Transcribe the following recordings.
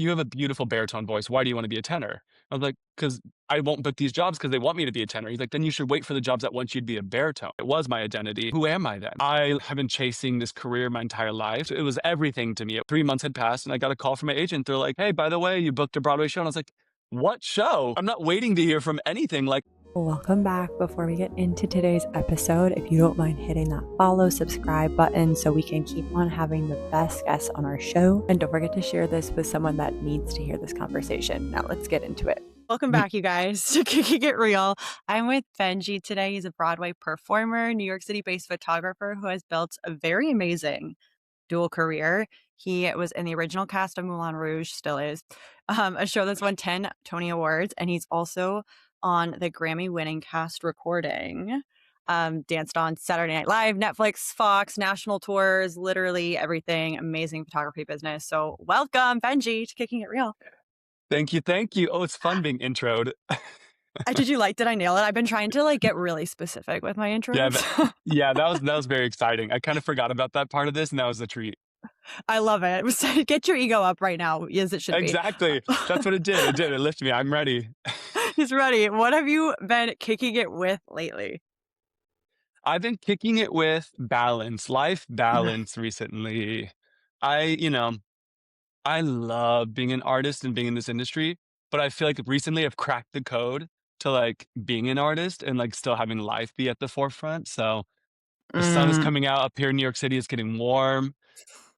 you have a beautiful baritone voice. Why do you want to be a tenor? I was like, because I won't book these jobs because they want me to be a tenor. He's like, then you should wait for the jobs that want you to be a baritone. It was my identity. Who am I then? I have been chasing this career my entire life. It was everything to me. 3 months had passed and I got a call from my agent. They're like, hey, by the way, you booked a Broadway show. And I was like, what show? I'm not waiting to hear from anything. Like, welcome back. Before we get into today's episode, if you don't mind hitting that follow, subscribe button so we can keep on having the best guests on our show. And don't forget to share this with someone that needs to hear this conversation. Now let's get into it. Welcome back, you guys, to Kicking It Real. I'm with Benji today. He's a Broadway performer, New York City-based photographer who has built a very amazing dual career. He was in the original cast of Moulin Rouge, still is, a show that's won 10 Tony Awards, and he's also on the Grammy-winning cast recording. Danced on Saturday Night Live, Netflix, Fox, national tours, literally everything. Amazing photography business. So welcome, Benji, to Kicking It Real. thank you. Thank you. Oh, it's fun being introed. Did I nail it? I've been trying to get really specific with my intros. Yeah, that was very exciting. I kind of forgot about that part of this, and that was a treat. I love it. Get your ego up right now, as it should be. Exactly. That's what it did. It did. It lifted me. I'm ready. He's ready. What have you been kicking it with lately? I've been kicking it with balance, life balance recently. I, you know, I love being an artist and being in this industry, but I feel like recently I've cracked the code to being an artist and still having life be at the forefront. So the sun is coming out up here in New York City. It's getting warm.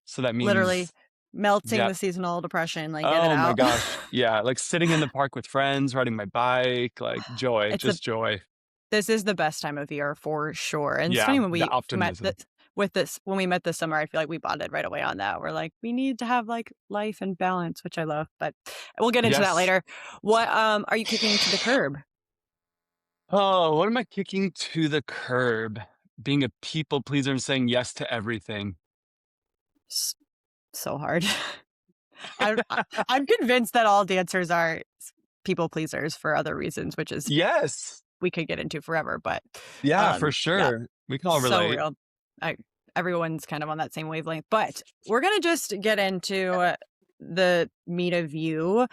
So that literally means, melting yeah. the seasonal depression. Get it Oh my out. gosh. Yeah. Sitting in the park with friends, riding my bike, joy, It's just joy. This is the best time of year for sure. And it's Yeah. funny when we The met optimism. when we met this summer, I feel like we bonded right away on that. We're like, we need to have life and balance, which I love, but we'll get into that Yes. later. What are you kicking to the curb? Oh, what am I kicking to the curb? Being a people pleaser and saying yes to everything. So hard. I'm convinced that all dancers are people pleasers for other reasons, which is Yes. we could get into forever, but Yeah, for sure. yeah, We can all so relate. real. Everyone's kind of on that same wavelength, but we're gonna just get into the meat of you.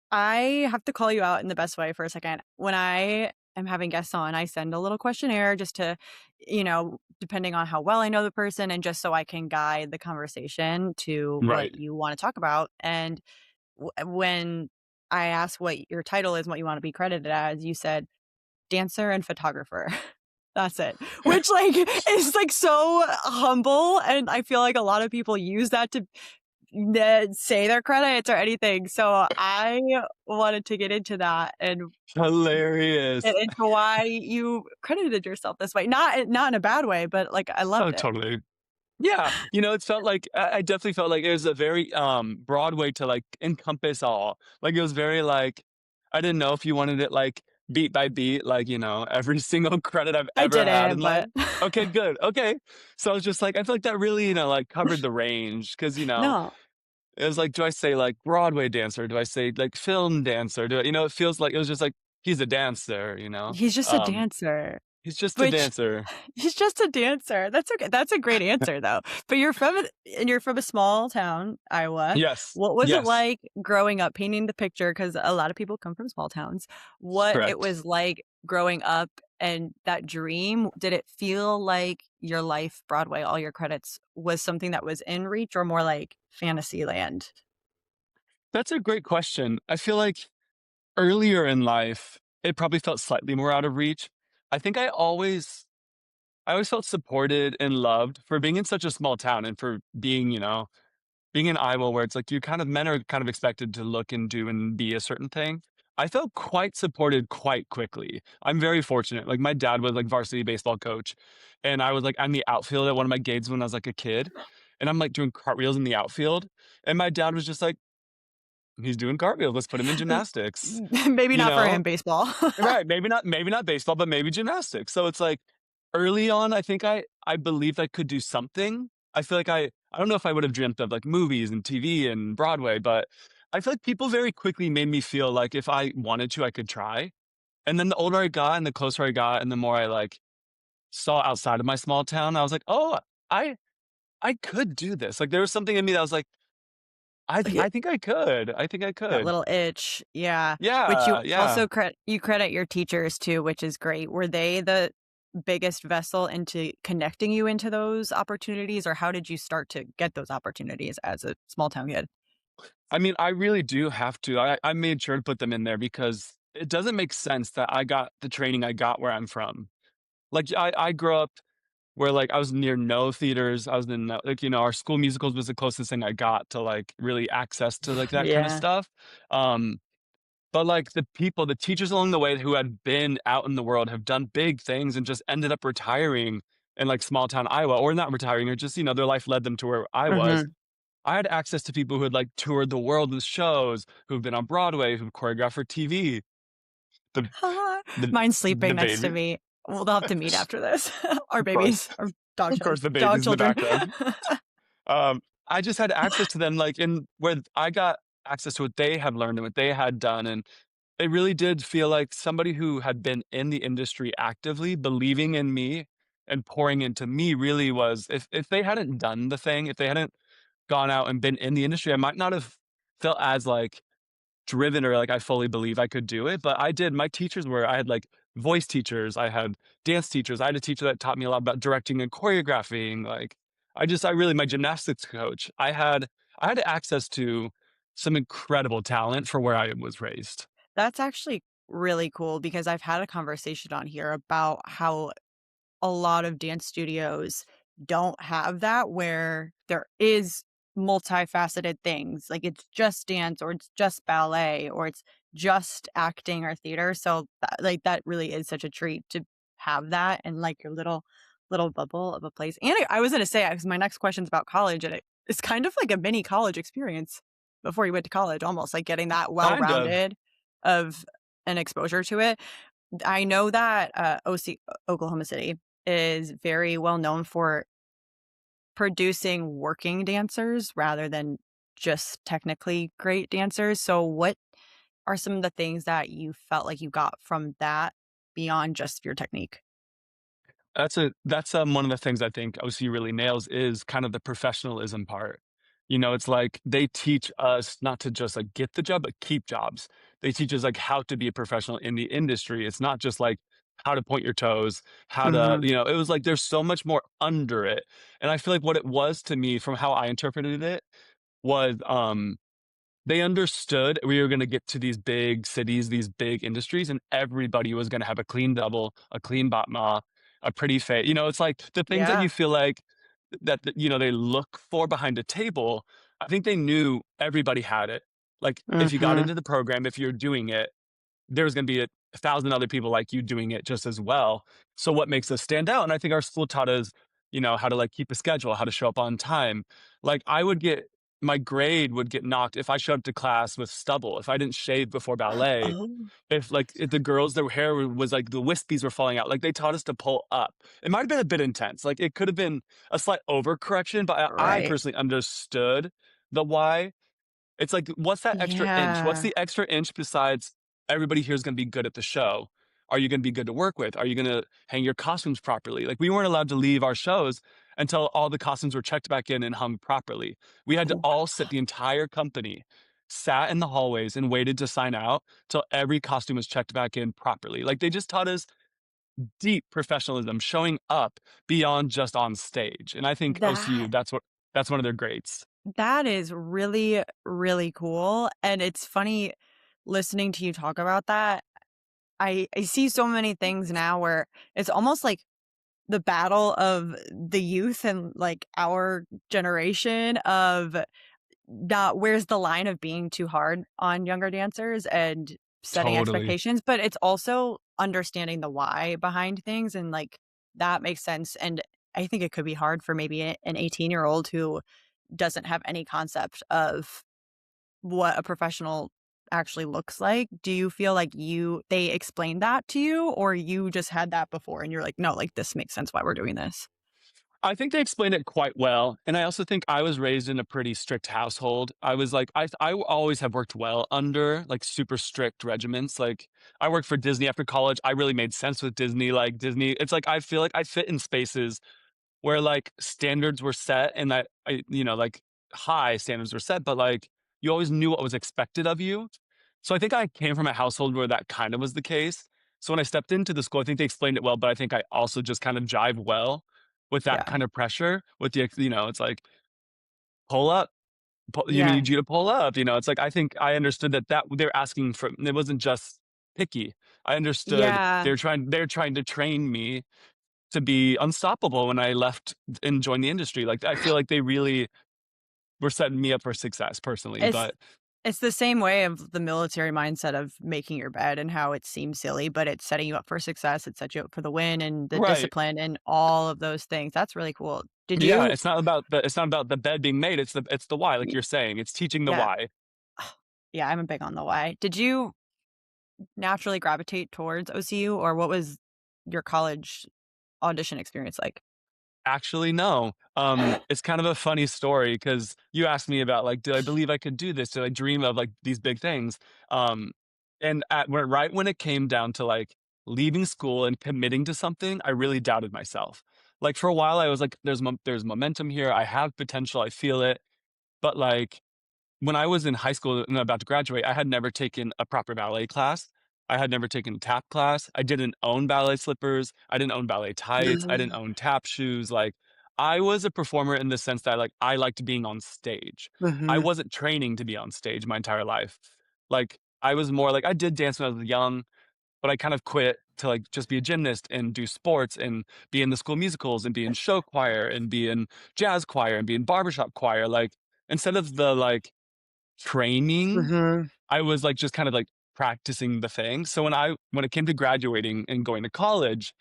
I have to call you out in the best way for a second. When I am having guests on, I send a little questionnaire just to, depending on how well I know the person and just so I can guide the conversation to Right. what you want to talk about. And when I asked what your title is, what you want to be credited as, you said dancer and photographer. That's it. Which is so humble. And I feel like a lot of people use that to say their credits or anything. So I wanted to get into that and Hilarious. get into why you credited yourself this way. Not in a bad way, but I loved Oh, it. totally. Yeah. It felt like I definitely felt like it was a very Broadway to encompass all. It was very I didn't know if you wanted it beat by beat, every single credit I've I ever had in didn't, life. Okay, good. Okay. So I was just I feel like that really, covered the range. Cause no, it was do I say Broadway dancer? Do I say film dancer? It feels like it was just he's a dancer, he's just a dancer. He's just a Which dancer. he's just a dancer. That's okay. That's a great answer though. But you're from a small town, Iowa. Yes. What was it Yes. like growing up, painting the picture? Because a lot of people come from small towns. What it Correct. was like growing up and that dream, did it feel like your life, Broadway, all your credits was something that was in reach or more like fantasy land? That's a great question. I feel like earlier in life, it probably felt slightly more out of reach. I think I always felt supported and loved for being in such a small town and for being, being in Iowa where it's you men are kind of expected to look and do and be a certain thing. I felt quite supported quite quickly. I'm very fortunate. My dad was varsity baseball coach and I was I'm the outfield at one of my gigs when I was a kid and I'm doing cartwheels in the outfield and my dad was just he's doing cartwheels. Let's put him in gymnastics. Maybe You not for know? him, baseball. Right. Maybe not baseball, but maybe gymnastics. So it's early on, I think I believed I could do something. I feel I don't know if I would have dreamt of movies and TV and Broadway, but I feel people very quickly made me feel if I wanted to, I could try. And then the older I got and the closer I got and the more I saw outside of my small town, I was oh, I could do this. There was something in me that was I think I could. I think I That could. little itch, yeah, which you Yeah, yeah. also you credit your teachers too, which is great. Were they the biggest vessel into connecting you into those opportunities, or how did you start to get those opportunities as a small town kid? I mean, I really do have to. I made sure to put them in there because it doesn't make sense that I got the training I got where I'm from. Like, I grew up where, like, I was near no theaters. I was in, like, our school musicals was the closest thing I got to, like, really access to, like, that kinda Yeah. stuff. Um, but, like, the teachers along the way who had been out in the world have done big things and just ended up retiring in, like, small town Iowa, or not retiring, or just, their life led them to where I was. Mhm. I had access to people who had, like, toured the world with shows, who've been on Broadway, who've choreographed for TV. The the Mine's the sleeping next to baby. me. They'll have to meet after this. Our Of course. babies, our dog Of child course, the dog baby's in the children. background. I just had access to them, like, in where I got access to what they had learned and what they had done, and it really did feel like somebody who had been in the industry actively believing in me and pouring into me really was if they hadn't done the thing, if they hadn't gone out and been in the industry, I might not have felt as, like, driven or, like, I fully believe I could do it, but I did. My teachers were I had, like, voice teachers, I had dance teachers, I had a teacher that taught me a lot about directing and choreographing, like, I really my gymnastics coach, I had access to some incredible talent for where I was raised. That's actually really cool because I've had a conversation on here about how a lot of dance studios don't have that, where there is multifaceted things, like it's just dance or it's just ballet or it's just acting or theater, so that really is such a treat to have that and like your little bubble of a place. And I was gonna say, because my next question's about college, and it's kind of like a mini college experience before you went to college, almost like getting that Kind of. well-rounded of an exposure to it. I know that, Oklahoma City is very well known for producing working dancers rather than just technically great dancers. So what are some of the things that you felt like you got from that beyond just your technique? One of the things I think OC really nails is kind of the professionalism part. It's like they teach us not to just, like, get the job, but keep jobs. They teach us, like, how to be a professional in the industry. It's not just, like, how to point your toes, how to Mhm. it was like there's so much more under it, and I feel like what it was to me from how I interpreted it was, they understood we were gonna get to these big cities, these big industries, and everybody was gonna have a clean double, a clean batma, a pretty face. It's like the things that you Yeah. feel like they look for behind a table. I think they knew everybody had it. Like, if you got Mhm. into the program, if you're doing it, there's gonna be a thousand other people like you doing it just as well. So what makes us stand out? And I think our school taught us, how to, like, keep a schedule, how to show up on time. Like, my grade would get knocked if I showed up to class with stubble, if I didn't shave before ballet, Oh. if the girls, their hair was like the wispies were falling out. Like, they taught us to pull up. It might have been a bit intense. Like, it could have been a slight overcorrection, but I Right. personally understood the why. It's like, what's that extra inch? What's Yeah. the extra inch besides everybody here is gonna be good at the show? Are you gonna be good to work with? Are you gonna hang your costumes properly? Like, we weren't allowed to leave our shows until all the costumes were checked back in and hung properly. We had to Oh, all sit, the entire company sat in the hallways and waited to sign out till every costume was checked back in properly. Like, they just taught us deep professionalism, showing up beyond just on stage, and I think OCU, that that's one of their greats. that is really, really cool, and it's funny listening to you talk about that. I see so many things now where it's almost like the battle of the youth and, like, our generation of not where's the line of being too hard on younger dancers and setting Totally. expectations, but it's also understanding the why behind things, and, like, that makes sense, and I think it could be hard for maybe an 18-year-old who doesn't have any concept of what a professional actually looks like. Do you feel like they explained that to you, or you just had that before and you're like, "No, like, this makes sense why we're doing this?" I think they explained it quite well, and I also think I was raised in a pretty strict household. I was like I always have worked well under, like, super strict regiments. Like, I worked for Disney after college. I really made sense with Disney. Like, Disney, it's like I feel like I fit in spaces where, like, standards were set and that like, high standards were set, but like you always knew what was expected of you. So I think I came from a household where that kind of was the case. So when I stepped into the school, I think they explained it well, but I think I also just kind of jive well with that Yeah. kind of pressure. With it's like pull up, you Yeah. need you to pull up. It's like I think I understood that they're asking for. It wasn't just picky. I understood Yeah. they're trying to train me to be unstoppable when I left and joined the industry. Like I feel like they really were setting me up for success personally. It's But it's the same way of the military mindset of making your bed and how it seems silly, but it's setting you up for success. It sets you up for the win and the right. discipline and all of those things. That's really cool. Did Yeah, you it's not about the bed being made, it's the why, like y you're saying. It's teaching the yeah. why. Yeah, I'm a big on the why. Did you naturally gravitate towards OCU, or what was your college audition experience like? Actually, no. It's kind of a funny story because you asked me about like, did I believe I could do this? Did I dream of like these big things? Um, and right when it came down to like leaving school and committing to something, I really doubted myself. Like for a while, I was like, there's momentum here. I have potential. I feel it. But like when I was in high school and about to graduate, I had never taken a proper ballet class. I had never taken tap class. I didn't own ballet slippers. I didn't own ballet tights. I didn't own tap shoes. Like I was a performer in the sense that like I liked being on stage. I Mhm. wasn't training to be on stage my entire life. Like I was more like I did dance when I was young, but I kind of quit to like just be a gymnast and do sports and be in the school musicals and be in show choir and be in jazz choir and be in barbershop choir. Like instead of the like training, Mhm. I was, like, just kind of, like, practicing the thing. So when it came to graduating and going to college,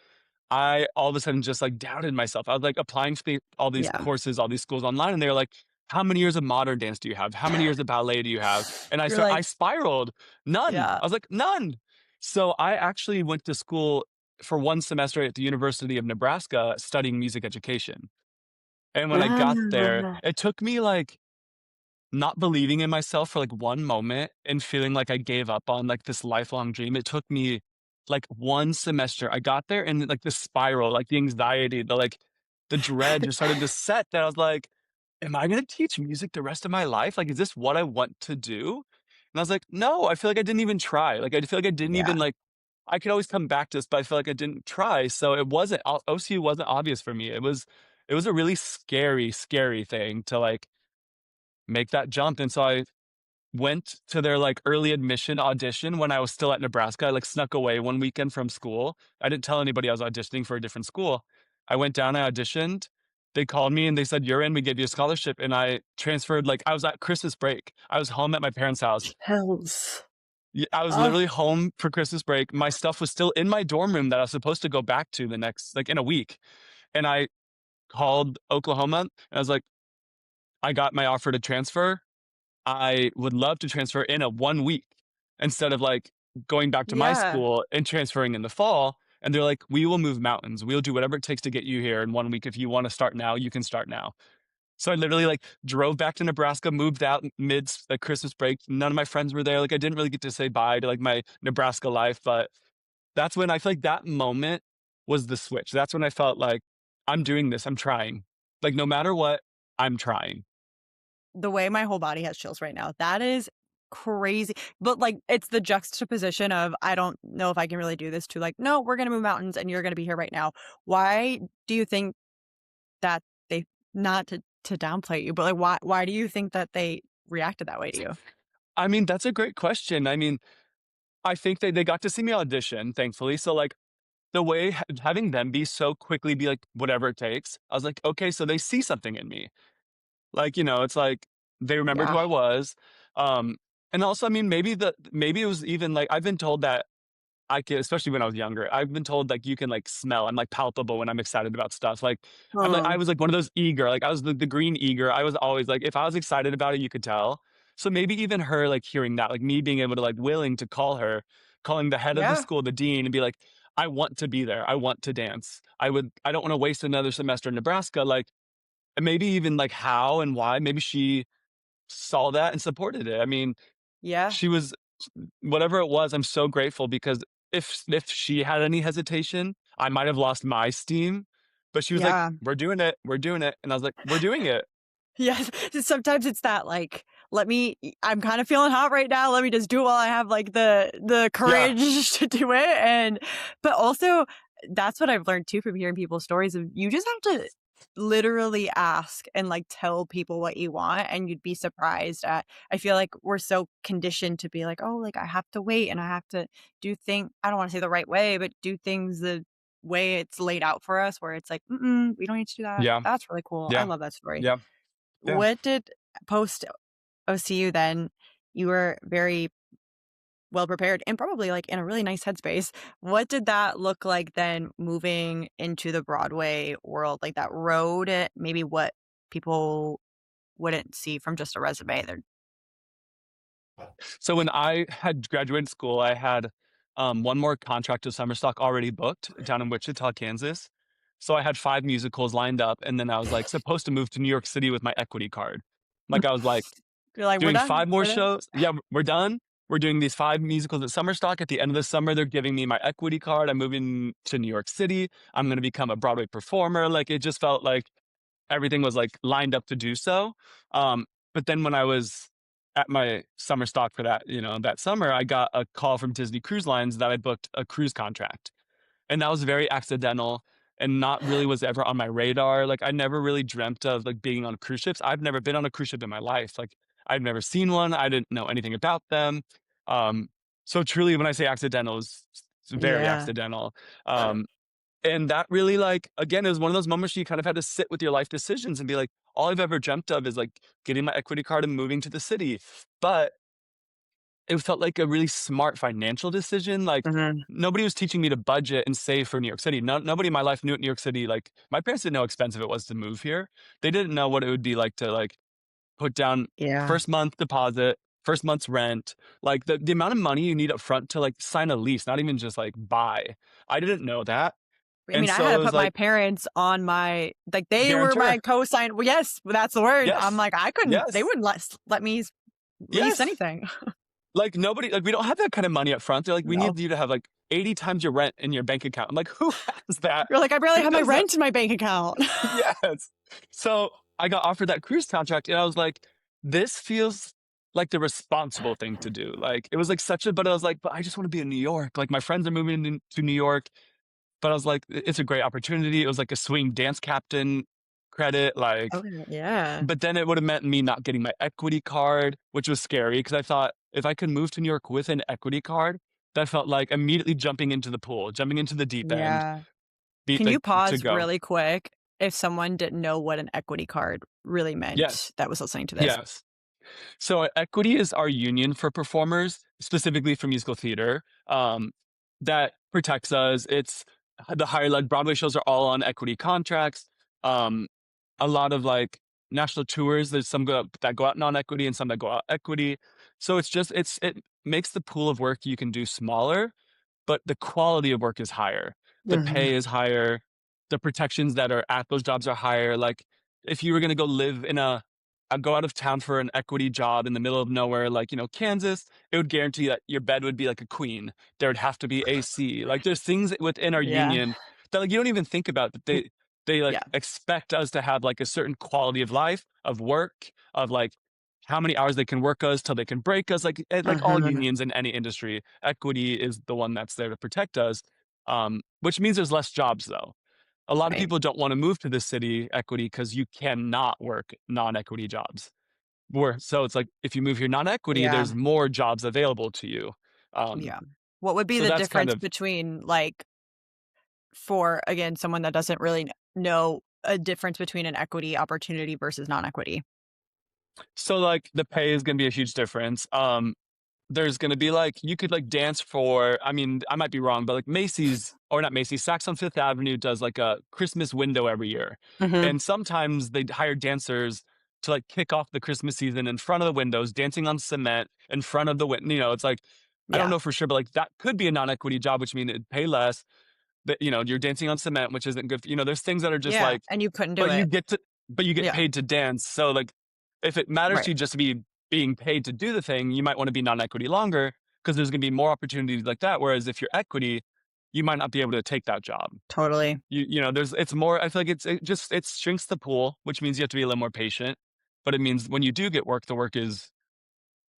I all of a sudden just, like, doubted myself. I was, like, applying to all these Yeah. courses, all these schools online, and they were like, "How many years of modern dance do you have? How many years of ballet do you have?" And You're I like, spiraled. None. yeah. I was like, "None." So I actually went to school for 1 semester at the University of Nebraska studying music education. And when I got there, Ah. it took me, like, not believing in myself for like one moment and feeling like I gave up on like this lifelong dream. It took me like one semester. I got there and like the spiral, like the anxiety, the dread just started to set that I was like, am I going to teach music the rest of my life? Like, is this what I want to do? And I was like, no, I feel like I didn't even try. Like, I feel like I didn't Yeah. even like, I could always come back to this, but I feel like I didn't try. So it wasn't, OCU wasn't obvious for me. It was a really scary, scary thing to like make that jump. And so I went to their, like, early admission audition when I was still at Nebraska. I, like, snuck away one weekend from school. I didn't tell anybody I was auditioning for a different school. I went down, I auditioned. They called me and they said, "You're in, we gave you a scholarship," and I transferred, like I was at Christmas break. I was home at my parents' house. Hells. I was Oh, literally home for Christmas break. My stuff was still in my dorm room that I was supposed to go back to the next like, in a week, and I called Oklahoma, and I was like, "I got my offer to transfer. I would love to transfer in a 1 week instead of like going back to my yeah. school and transferring in the fall." And they're like, "We will move mountains. We'll do whatever it takes to get you here in 1 week. If you want to start now, you can start now." So I literally like drove back to Nebraska, moved out mid like Christmas break. None of my friends were there. Like I didn't really get to say bye to like my Nebraska life, but that's when I feel like that moment was the switch. That's when I felt like I'm doing this. I'm trying. Like no matter what, I'm trying. The way my whole body has chills right now, that is crazy. But, like, it's the juxtaposition of, "I don't know if I can really do this," to, like, "No, we're gonna move mountains, and you're gonna be here right now." Why do you think that they not to downplay you, but, like, why do you think that they reacted that way to you? I mean, that's a great question. I mean, I think they got to see me audition, thankfully. So, like, the way having them be so quickly be like, whatever it takes, I was like, okay, so they see something in me. Like, it's like they remembered who Yeah. I was. Um, and also, I mean, maybe it was even like I've been told that I could, especially when I was younger, I've been told like you can like smell. I'm like palpable when I'm excited about stuff. Like I Oh, was like one of those eager, like I was the green eager. I was always like, if I was excited about it, you could tell. So maybe even her like hearing that, like me being able to like willing to call her, calling the head of the yeah, school, the dean, and be like, I want to be there. I want to dance. I don't want to waste another semester in Nebraska. Like, and maybe even like how and why. Maybe she saw that and supported it. I mean, yeah, she was whatever it was, I'm so grateful because if she had any hesitation, I might have lost my steam, but she was like, yeah. we're doing it," and I was like, "We're doing it." Yes, sometimes it's that, like, I'm kind of feeling hot right now, let me just do it while I have, like, the Yeah, courage to do it, and but also, that's what I've learned too from hearing people's stories of you just have to literally ask and, like, tell people what you want, and you'd be surprised at I feel like we're so conditioned to be like, "Oh, like, I have to wait, and I have to do thing" I don't wanna say the right way, but do things the way it's laid out for us, where it's like, "Mm-mm, we don't need to do that." yeah, That's really cool, I yeah, love that story. yeah, yeah. What did post OCU then you were very well prepared and probably, like, in a really nice headspace. What did that look like then moving into the Broadway world? Like, that road, maybe what people wouldn't see from just a resume. They're So when I had graduated school, I had one more contract of summer stock already booked down in Wichita, Kansas. So I had 5 musicals lined up, and then I was like supposed to move to New York City with my equity card. Like I was like you're like, "We're doing done. 5 more We're done." shows. Yeah, we're done. We're doing these 5 musicals at summer stock. At the end of the summer, they're giving me my equity card. I'm moving to New York City. I'm going to become a Broadway performer. Like it just felt like everything was like lined up to do so. Um, but then when I was at my summer stock for that, that summer, I got a call from Disney Cruise Lines that I booked a cruise contract. And that was very accidental and not really was ever on my radar. Like I never really dreamt of like being on cruise ships. I've never been on a cruise ship in my life. Like I've never seen one. I didn't know anything about them. Um, so truly when I say accidental, it's very Yeah. accidental. Um, and that really, like, again, it was one of those moments you kind of had to sit with your life decisions and be like, all I've ever dreamt of is like getting my equity card and moving to the city. But it felt like a really smart financial decision. Like Mhm. nobody was teaching me to budget and save for New York City. Nobody in my life knew what New York City, like my parents didn't know how expensive it was to move here. They didn't know what it would be like to like put down Yeah. first month deposit, first month's rent, like the amount of money you need up front to like sign a lease, not even just like buy. I didn't know that. I And mean, I had so to it was put my like parents on my like, they were guarantor. my co-sign well, yes, that's the word. I'm Yes. like, I couldn't they Yes. wouldn't let me lease Yes. anything. Like, nobody like, we don't have that kind of money up front. They're like, "We No. need you to have, like, 80 times your rent in your bank account." I'm like, "Who has that? You're like, "I barely Who have my does that?" rent in my bank account." Yes. So, I got offered that cruise contract, and I was like, "This feels like the responsible thing to do." Like, it was, like, such a but I was like, "But I just wanna be in New York." Like, my friends are moving to New York, but I was like, It's a great opportunity." It was, like, a swing dance captain credit, like Okay, yeah. but then it would have meant me not getting my equity card, which was scary because I thought if I could move to New York with an equity card, that felt like immediately jumping into the pool, jumping into the deep end, Yeah. be Can you like to pause go. really quick if someone didn't know what an equity card really meant Yes. that was listening to this? Yes. So equity is our union for performers, specifically for musical theater, that protects us. It's the higher like Broadway shows are all on equity contracts. Um, a lot of like national tours, there's some that go out non-equity and some that go out equity. So it makes the pool of work you can do smaller, but the quality of work is higher. The Mhm. pay is higher. The protections that are at those jobs are higher. Like if you were going to go live in go out of town for an equity job in the middle of nowhere, like, Kansas, it would guarantee that your bed would be like a queen. There would have to be AC. Like there's things within our Yeah. union that like you don't even think about that they like Yeah. expect us to have like a certain quality of life, of work, of like how many hours they can work us till they can break us. Like all Mhm. unions in any industry, equity is the one that's there to protect us. Which means there's less jobs though. A lot of Right. people don't want to move to the city equity because you cannot work non-equity jobs. So it's like if you move here non-equity, Yeah. there's more jobs available to you. Um, Yeah. What would be so the that's kind difference of between, like, for, again, someone that doesn't really know a difference between an equity opportunity versus non-equity? so like the pay is going to be a huge difference. There's gonna be like you could like dance for I mean, I might be wrong, but like Macy's or not Macy's, Saks on Fifth Avenue does like a Christmas window every year. Mhm. And sometimes they hire dancers to like kick off the Christmas season in front of the windows, dancing on cement in front of the window. It's like I don't Yeah. know for sure, but like that could be a non-equity job, which means it'd pay less. But you're dancing on cement, which isn't good. There's things that are just Yeah, like and you couldn't do but you it. get to but you get Yeah. paid to dance. So, like, if it matters to Right. you just to be being paid to do the thing, you might wanna be non-equity longer because there's gonna be more opportunities like that, whereas if you're equity, you might not be able to take that job. Totally. There's it's more I feel like it shrinks the pool, which means you have to be a little more patient. but it means when you do get work, the work is,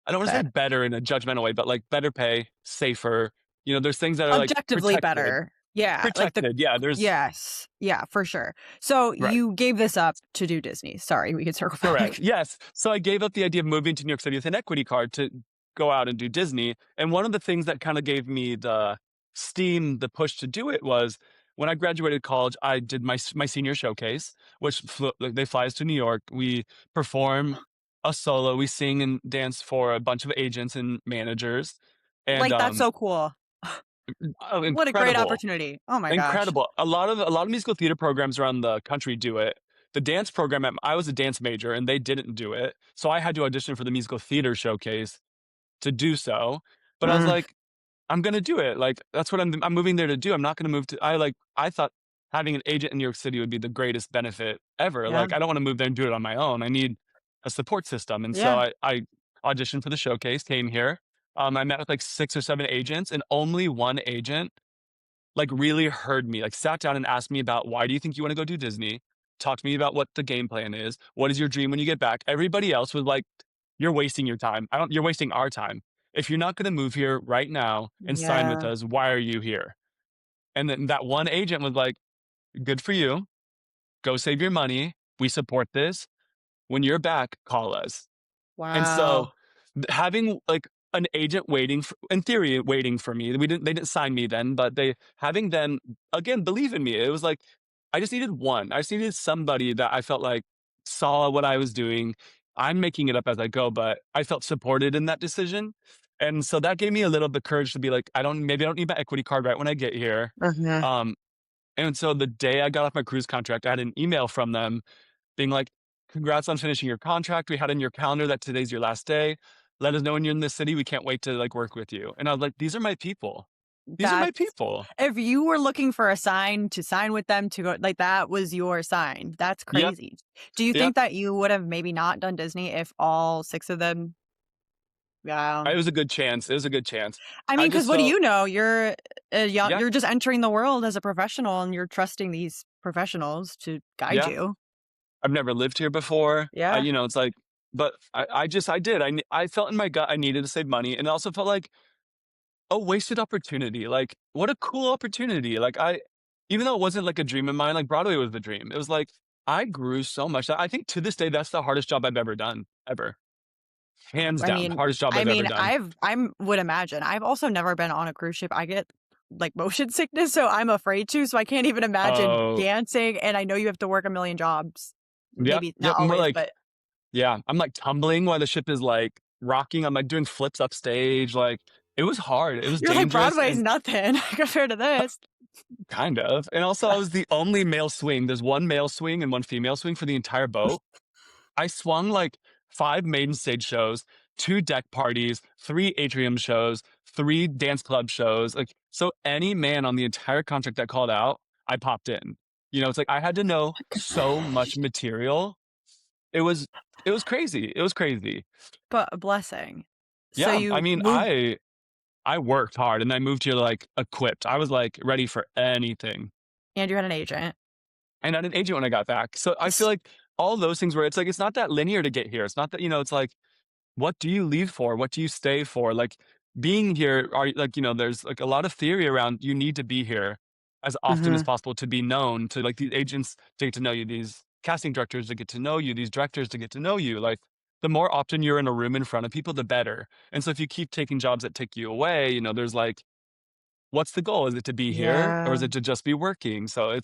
I don't want to say Better. better in a judgmental way, but like better pay, safer. There's things that are like Objectively protected. better. Yeah, like the Protected. Yeah, there's yes. Yeah, for sure. So right. you gave this up to do Disney. Sorry, we could circle Correct. back. Yes. So I gave up the idea of moving to New York City with an equity card to go out and do Disney. And one of the things that kind of gave me the steam, the push to do it was when I graduated college, I did my senior showcase, which like, they fly us to New York. We perform a solo, we sing and dance for a bunch of agents and managers. And Like, that's so cool. oh, What a great incredible. opportunity. Oh my gosh. Incredible. A lot of musical theater programs around the country do it. The dance program, I was a dance major and they didn't do it. So I had to audition for the musical theater showcase to do so. But I was Mm, like, I'm gonna do it. Like that's what I'm moving there to do. I'm not gonna move to I thought having an agent in New York City would be the greatest benefit ever. yeah. Like I don't want to move there and do it on my own. I need a support system. And so Yeah. I auditioned for the showcase, came here. I met with like 6 or 7 agents, and only one agent like really heard me, like sat down and asked me about why do you think you want to go do Disney? Talk to me about what the game plan is. What is your dream when you get back? Everybody else was like, you're wasting your time. You're wasting our time. If you're not going to move here right now and sign with Yeah. us, why are you here? And then that one agent was like, good for you. Go save your money. We support this. When you're back, call us. And so Wow. having like an agent waiting for, in theory, waiting for me. They didn't sign me then, but they having them again believe in me. It was like I just needed one. I just needed somebody that I felt like saw what I was doing. I'm making it up as I go, but I felt supported in that decision. And so that gave me a little bit of courage to be like, maybe I don't need my equity card right when I get here. Uh-huh. Um, and so the day I got off my cruise contract, I had an email from them being like, "Congrats on finishing your contract. We had in your calendar that today's your last day. Let us know when you're in the city. We can't wait to like work with you." And I was like, "These are my people. These are my That's people." if you were looking for a sign to sign with them to go, like, that was your sign. That's Yep, crazy. Do you yep. think that you would have maybe not done Disney if all 6 of them? Yeah. It was a good chance. It was a good chance. I I mean, because just what do felt, you know? You're yeah, you're just entering the world as a professional, and you're trusting these professionals to guide yeah. you. I've never lived here before. Yeah. It's like, but I did. I felt in my gut I needed to save money, and it also felt like a wasted opportunity. Like, what a cool opportunity. Even though it wasn't like a dream of mine, like Broadway was the dream. It was like, I grew so much. I think to this day, that's the hardest job I've ever done, ever. Hands I down, mean hardest job I I've ever mean, done. I'm would imagine. I've also never been on a cruise ship. I get, like, motion sickness, so I'm afraid to, so I can't even imagine Oh, dancing, and I know you have to work a million jobs. yep, Maybe not yep. And we're always, like, but yeah, I'm like tumbling while the ship is like rocking. I'm like doing flips upstage. Like, it was hard. It was you're like, dangerous "Broadway's and nothing compared to this." kind of. And also, I was the only male swing. There's one male swing and one female swing for the entire boat. I swung like 5 maiden stage shows, 2 deck parties, 3 atrium shows, 3 dance club shows. Like, so any man on the entire contract that called out, I popped in. It's like I had to know so much material. It was it was crazy. It was crazy. But a blessing. So Yeah, I you mean, moved I worked hard and I moved here like equipped. I was like ready for anything. and you had an agent. And I had an agent when I got back. So I feel S like all those things where it's like it's not that linear to get here. It's not that, it's like what do you leave for? What do you stay for? Like being here, there's like a lot of theory around you need to be here as often as Mhm. possible to be known, to like these agents to get to know you, these casting directors to get to know you, these directors to get to know you. Like the more often you're in a room in front of people, the better. And so if you keep taking jobs that take you away, there's like, what's the goal? Is it to be here or Yeah. is it to just be working? So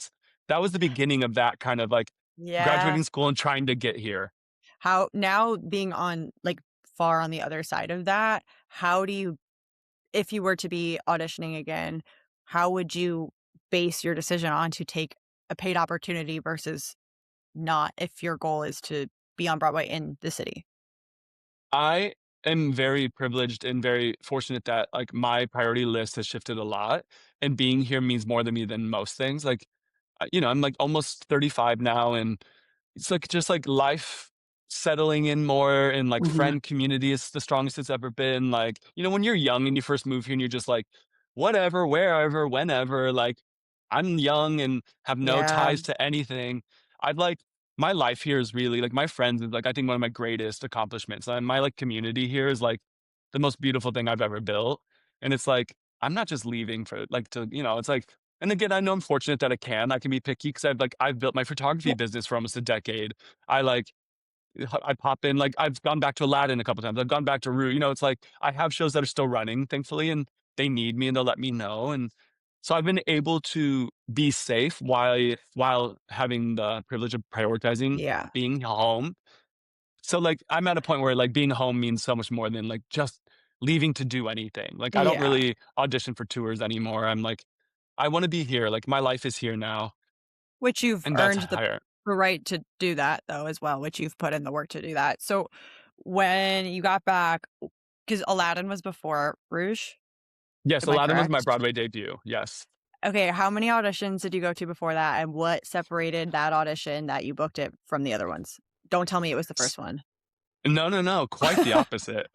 that was the beginning of that kind of like Yeah. graduating school and trying to get here. How now being on, like, far on the other side of that, how do you if you were to be auditioning again, how would you base your decision on to take a paid opportunity versus not if your goal is to be on Broadway in the city? I am very privileged and very fortunate that like my priority list has shifted a lot and being here means more to me than most things. Like, I'm like almost 35 now and it's like just like life settling in more and like Mhm. friend community is the strongest it's ever been. Like, when you're young and you first move here and you're just like, whatever, wherever, whenever, like I'm young and have no Yeah. ties to anything. I'd like my life here is really like my friends is like I think one of my greatest accomplishments. And my like community here is like the most beautiful thing I've ever built. And it's like I'm not just leaving for like to it's like and again I know I'm fortunate that I can be picky because I've built my photography Yeah. business for almost a decade. I like I pop in like I've gone back to Aladdin a couple times. I've gone back to Rue. It's like I have shows that are still running, thankfully, and they need me and they'll let me know. And so I've been able to be safe while having the privilege of prioritizing Yeah. being home. So like I'm at a point where like being home means so much more than like just leaving to do anything. Like I don't Yeah. really audition for tours anymore. I'm like I want to be here. Like my life is here now, Which you've and that's earned higher. the right to do that though as well, which you've put in the work to do that. So when you got back, because Aladdin was before Rouge, Yes, am I Aladdin was my correct? Broadway debut. Yes. Okay, how many auditions did you go to before that, and what separated that audition that you booked it from the other ones? Don't tell me it was the first one. No, no, no, quite the opposite.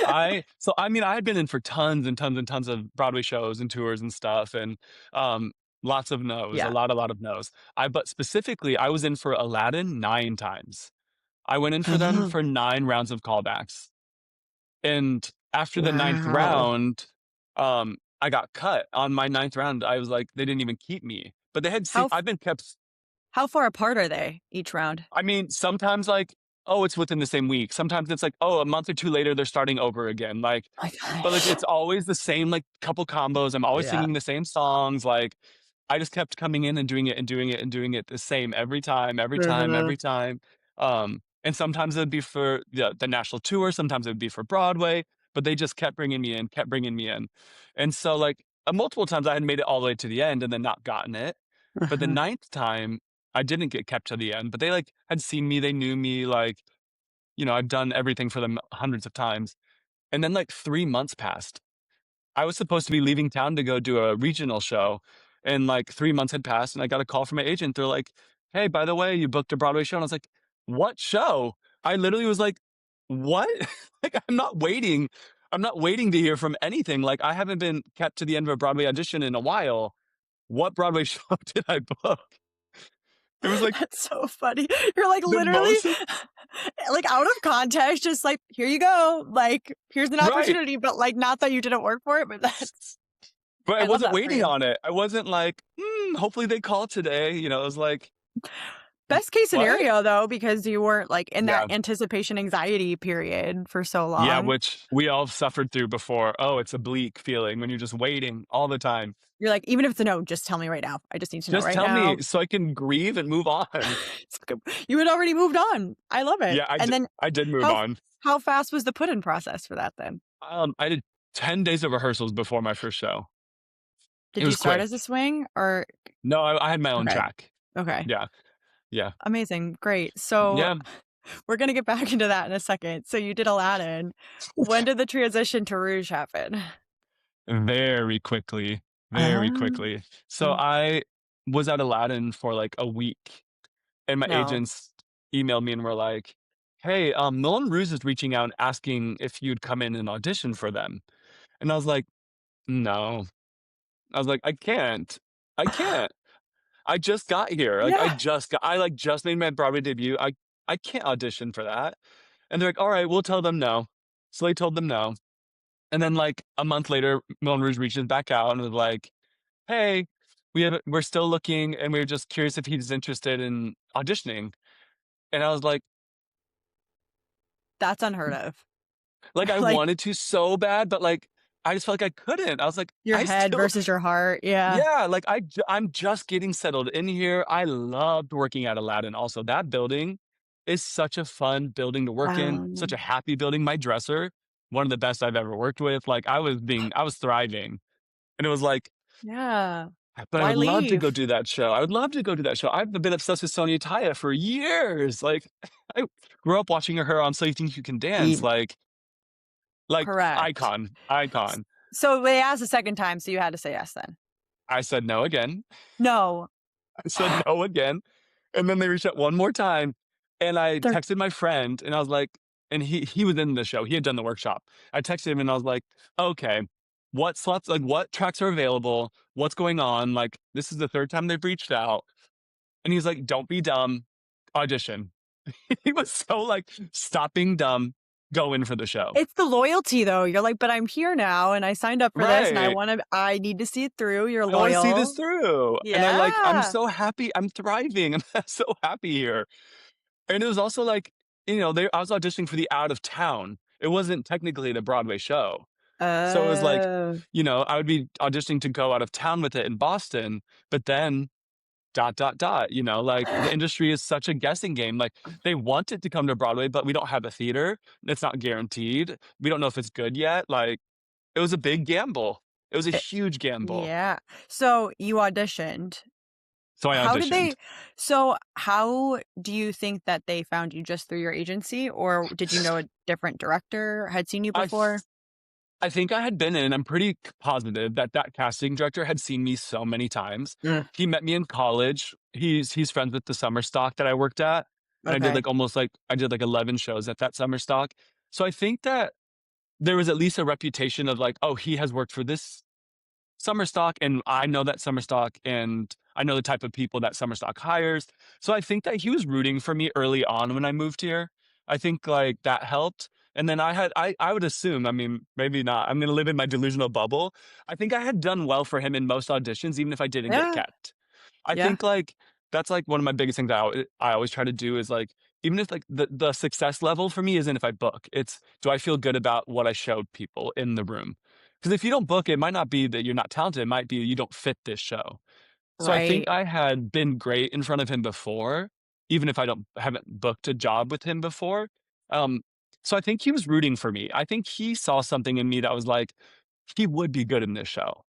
I mean, I had been in for tons and tons and tons of Broadway shows and tours and stuff and, um, lots of no's, Yeah. a lot of no's. But specifically, I was in for Aladdin 9 times. I went in for them Oh, for 9 rounds of callbacks, and after the ninth wow. round, I got cut. On my ninth round, I was like they didn't even keep me, but they had How seen f I've been kept. how far apart are they each round? I mean, sometimes like, oh, it's within the same week. Sometimes it's like, oh, a month or 2 later, they're starting over again. Like, My but like gosh. it's always the same like couple combos. I'm always Yeah. singing the same songs. Like, I just kept coming in and doing it and doing it and doing it the same every time, every time, Mhm. every time. And sometimes it'd be for the national tour. Sometimes it would be for Broadway. But they just kept bringing me in, kept bringing me in, and so like multiple times I had made it all the way to the end and then not gotten it. But the Uh-huh. ninth time, I didn't get kept to the end, but they, like, had seen me, they knew me, like, I've done everything for them hundreds of times, and then, like, 3 months passed. I was supposed to be leaving town to go do a regional show, and, like, 3 months had passed, and I got a call from my agent. They're like, "Hey, by the way, you booked a Broadway show," and I was like, "What show?" I literally was like, "What?" Like, I'm not waiting to hear from anything, like, I haven't been kept to the end of a Broadway audition in a while. What Broadway show did I book? It was, like, That's so funny. You're, like, the literally, most. like, out of context, just like, "Here you go." Like, "Here's an Right, opportunity," but, like, not that you didn't work for it, but that's but I I love wasn't that for waiting you. on it. I wasn't like, hopefully they call today," it was like, Best case "What?" scenario, though, because you weren't, like, in that Yeah. anticipation anxiety period for so Yeah, long. which we all suffered through before. Oh, it's a bleak feeling when you're just waiting all the time. You're like, "Even if it's a no, just tell me right now. I just need to know Just right tell me now." so I can grieve and move on. You had already moved on. I love it. Yeah, And then I did move how on. how fast was the put-in process for that then? I did 10 days of rehearsals before my first show. It Did you was start quick. as a swing or No, I had my own okay, track. okay. Yeah, yeah, Amazing, great. So, yeah. we're gonna get back into that in a second. So you did Aladdin. When did the transition to Rouge happen? Very quickly, very Oh. quickly. So I was at Aladdin for like a week, and my No. agents emailed me and were like, "Hey, Moulin Rouge is reaching out and asking if you'd come in and audition for them." And I was like, "No." I was like, "I can't. I can't. I just got here. Like, Yeah. I like just made my Broadway debut. I can't audition for that." And they're like, "All right, we'll tell them no." So they told them no. And then like a month later, Moulin Rouge reaches back out and was like, "Hey, we're still looking, and we're just curious if he's interested in auditioning." And I was That's unheard of. like, I Like, wanted to so bad, but like, I just felt like I couldn't. I was like, your I head still, versus your heart, yeah. yeah, like I'm just getting settled in here. I loved working at Aladdin. Also, that building is such a fun building to work in. Wow. Such a happy building. My dresser, one of the best I've ever worked with. Like, I was thriving, and it was like, Yeah. but I Why would love to go leave? do that show. I would love to go do that show. I've been obsessed with Sonia Taya for years. Like, I grew up watching her on So You Think You Can Dance. Ye Like correct. icon, S icon. so they asked a second time, so you had to say yes then? I said no again. No. I said no again. And then they reached out one more time, and I They're texted my friend, and I was like, and he was in the show. He had done the workshop. I texted him, and I was like, okay, what slots, like what tracks are available? What's going on? Like, this is the third time they've reached out. And he's like, don't be dumb. audition. He was so like, stop being dumb, go in for the show. It's the loyalty though. You're like, "But I'm here now and I signed up for this and Right. I need to see it through." You're I wanna see this loyal. through. And I'm Yeah. so happy, I'm thriving, I'm so happy here. And it was also like, I was auditioning for the out of town. It wasn't technically the Broadway show. So it was like, Oh. I would be auditioning to go out of town with it in Boston, but then dot, dot, dot, like the industry is such a guessing game. Like they want it to come to Broadway, but we don't have a theater. It's not guaranteed. We don't know if it's good yet. Like it was a big gamble. It was a Eh, huge gamble. yeah. So you auditioned. So I How did auditioned. they so how do you think that they found you just through your agency, or did you know a different director had seen you I before? I think I had been in, I'm pretty positive that that casting director had seen me so many times. Mm, He met me in college. He's friends with the summer stock that I worked at, and okay. I did like 11 shows at that summer stock. So I think that there was at least a reputation of like, oh, he has worked for this summer stock, and I know that summer stock, and I know the type of people that summer stock hires. So I think that he was rooting for me early on when I moved here. I think like that helped. And then I would assume, I mean, maybe not. I'm gonna live in my delusional bubble. I think I had done well for him in most auditions, even if I didn't get Yeah. kept. I Yeah. think like that's like one of my biggest things I always try to do is like even if like the success level for me isn't if I book, it's do I feel good about what I showed people in the room? Because if you don't book, it might not be that you're not talented. It might be you don't fit this show. So I think Right. I had been great in front of him before, even if I don't haven't booked a job with him before. Um, so I think he was rooting for me. I think he saw something in me that was like, he would be good in this show.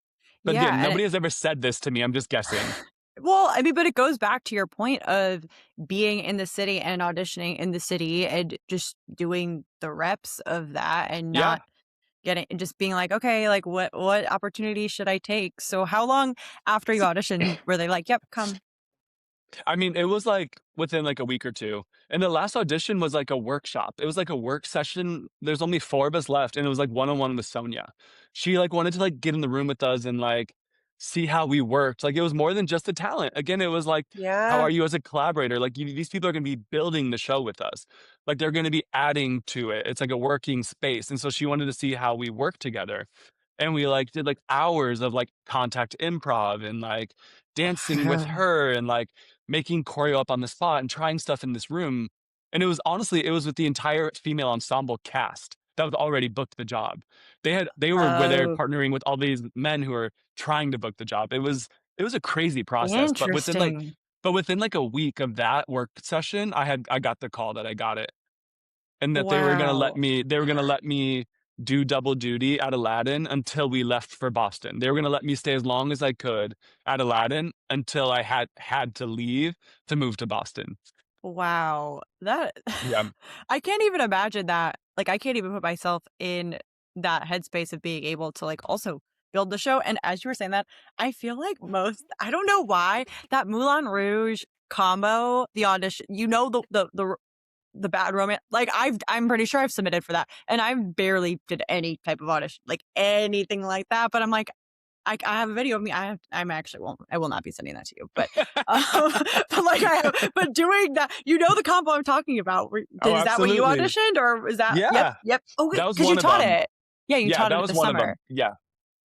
But Yeah, again, and nobody has ever said this to me. I'm just guessing. well, I mean, but it goes back to your point of being in the city and auditioning in the city and just doing the reps of that and Yeah. not getting just being like, "Okay, like, what opportunity should I take?" So how long after you auditioned were they like, "Yep, come"? I mean, it was like within like a week or two. And the last audition was like a workshop. It was like a work session. There's only four of us left, and it was like one-on-one with Sonia. She like wanted to like get in the room with us and like see how we worked. Like it was more than just the talent. Again, it was like, how Yeah. are you as a collaborator? Like these people are going to be building the show with us. Like they're going to be adding to it. It's like a working space. And so she wanted to see how we work together. And we like did like hours of like contact improv and like dancing with her and like making choreo up on the spot and trying stuff in this room. And it was honestly, it was with the entire female ensemble cast that was already booked the job. They were there Oh, partnering with all these men who were trying to book the job. It was a crazy process, interesting. but within like a week of that work session, I got the call that I got it and that Wow. they were gonna let me do double duty at Aladdin until we left for Boston. They were gonna let me stay as long as I could at Aladdin until I had to leave to move to Boston. Wow. That Yeah. I can't even imagine that. Like, I can't even put myself in that headspace of being able to, like, also build the show, and as you were saying that, I feel like most I don't know why, that Moulin Rouge combo, the audition the Bad Romance, like, I'm pretty sure I've submitted for that, and I barely did any type of audition, like, anything like that, but I'm like, I have a video of me. I will not be sending that to you, um, but like but doing that, the combo I'm talking about. Oh, Is that what you absolutely. auditioned, or is that? Yep, Yeah. yep. Oh, That was because you one of taught them. it. Yeah, you Yeah, taught that it was this one of them. summer. Yeah.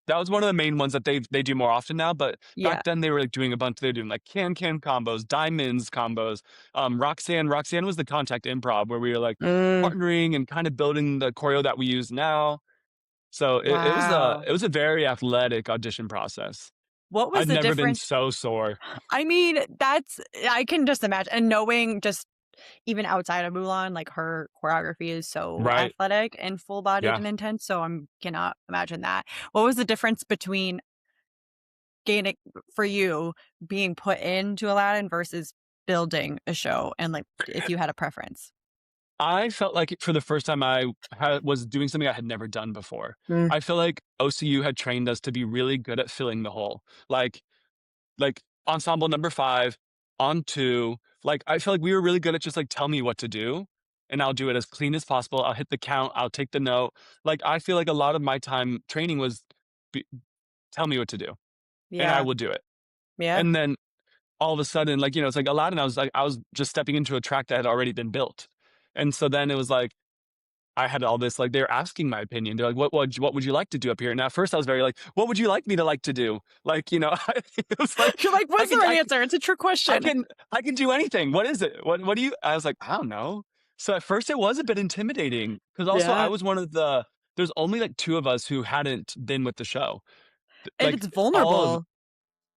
That was one of the main ones that they do more often now, but back Yeah. then they were, like, doing a bunch they were doing, like, can combos, diamonds combos. Roxanne was the contact improv where we were, like, Mm, partnering and kinda building the choreo that we use now. So wow. it was a very athletic audition process. What was I'd the never been difference? so sore. I mean, I can just imagine, and knowing just even outside of Mulan, like, her choreography is so Right. athletic and full-bodied Yeah. and intense, so I cannot imagine that. What was the difference between gaining for you being put into Aladdin versus building a show, and, like, if you had a preference? I felt like for the first time was doing something I had never done before. Mm, I feel like OCU had trained us to be really good at filling the hole. Like ensemble number 5, on 2, like, I feel like we were really good at just, like, tell me what to do, and I'll do it as clean as possible. I'll hit the count, I'll take the note. Like, I feel like a lot of my time training was be tell me what to do, and I yeah, will do it. yeah. And then all of a sudden, like, it's like Aladdin, I was just stepping into a track that had already been built. And so then it was like, I had all this, like, they're asking my opinion. They're like, what would you like to do up here? And at first I was very like, what would you like me to like to do? Like, it was like, You're like, I what's the can, right answer? It's a trick I question. can, I can do anything. What is it? What do you, I was like, I don't know. So at first it was a bit intimidating because also I Yeah. was there's only like two of us who hadn't been with the show. And Like it's all of, vulnerable.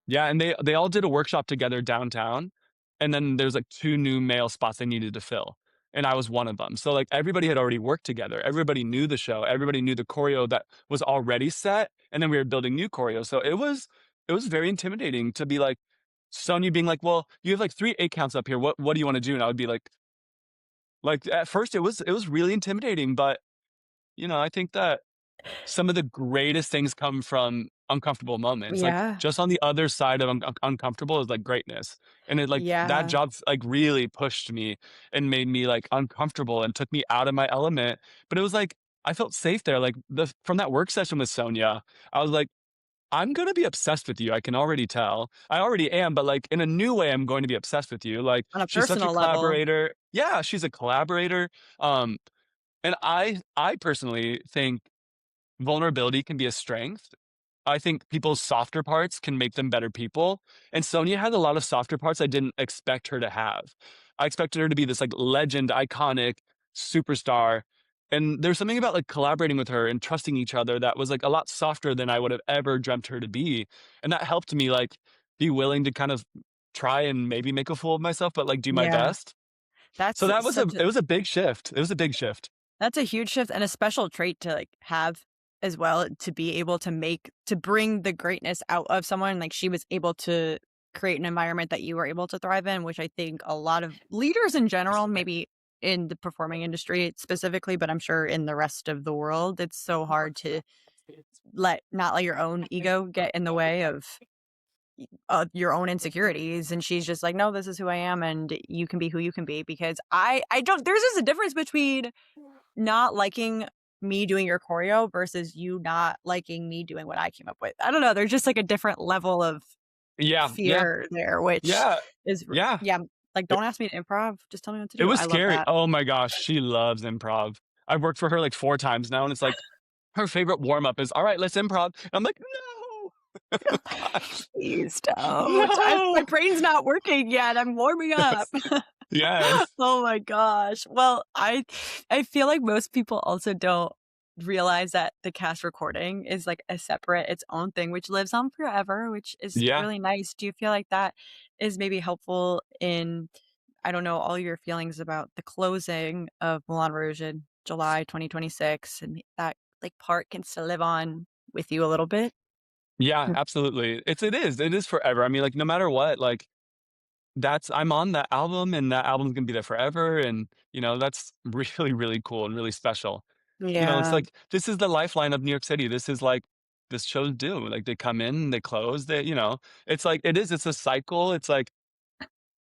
yeah, and they all did a workshop together downtown, and then there's, like, 2 new male spots they needed to fill, and I was one of them. So, like, everybody had already worked together. Everybody knew the show. Everybody knew the choreo that was already set, and then we were building new choreo. So it was very intimidating to be like Sonya being like, "Well, you have, like, 3 8 counts up here. What do you wanna do?" And I would be like, at first it was really intimidating, but, I think that some of the greatest things come from uncomfortable moments. Like, Yeah. just on the other side of uncomfortable is, like, greatness, and that Yeah. job, like, really pushed me and made me, like, uncomfortable and took me out of my element, but it was like, I felt safe there, like, from that work session with Sonia, I was like, "I'm gonna be obsessed with you, I can already tell. I already am, but, like, in a new way, I'm going to be obsessed with you." Like, On a she's such a personal level. collaborator. Yeah, she's a collaborator, um, and I personally think vulnerability can be a strength. I think people's softer parts can make them better people, and Sonia had a lot of softer parts I didn't expect her to have. I expected her to be this, like, legend, iconic superstar, and there's something about, like, collaborating with her and trusting each other that was, like, a lot softer than I would have ever dreamt her to be, and that helped me, like, be willing to kind of try and maybe make a fool of myself, but, like, do my Yeah. best. So That's that was a such a it was a big shift. It was a big shift. That's a huge shift and a special trait to, like, have as well, to be able to bring the greatness out of someone, like, she was able to create an environment that you were able to thrive in, which I think a lot of leaders in general, maybe in the performing industry specifically, but I'm sure in the rest of the world, it's so hard to not let your own ego get in the way of your own insecurities, and she's just like, "No, this is who I am, and you can be who you can be," because I don't there's just a difference between not liking me doing your choreo versus you not liking me doing what I came up with. I don't know, there's just, like, a different level of Yeah, yeah, fear there, which yeah, is r yeah. yeah, like, "Don't ask me to improv, just tell me what to It do." was I love scary. that. Oh my gosh, she loves improv. I've worked for her like 4 times now, and it's like her favorite warm up is, "All right, let's improv." And I'm like, "No." Gosh, Please don't. My no. brain's not working yet, I'm warming up. Yes, yes. Oh my gosh. Well, I feel like most people also don't realize that the cast recording is like a separate its own thing which lives on forever, which is Yeah. really nice. Do you feel like that is maybe helpful in, I don't know, all your feelings about the closing of Moulin Rouge in July 2026, and that like part can still live on with you a little bit? Yeah, absolutely. It is forever. I mean, like, no matter what, like, I'm on that album, and that album's gonna be there forever, and, that's really, really cool and really special. It's Yeah. like, this is the lifeline of New York City. This is like this shows do. Like, they come in, they close, it's like it's a cycle. It's like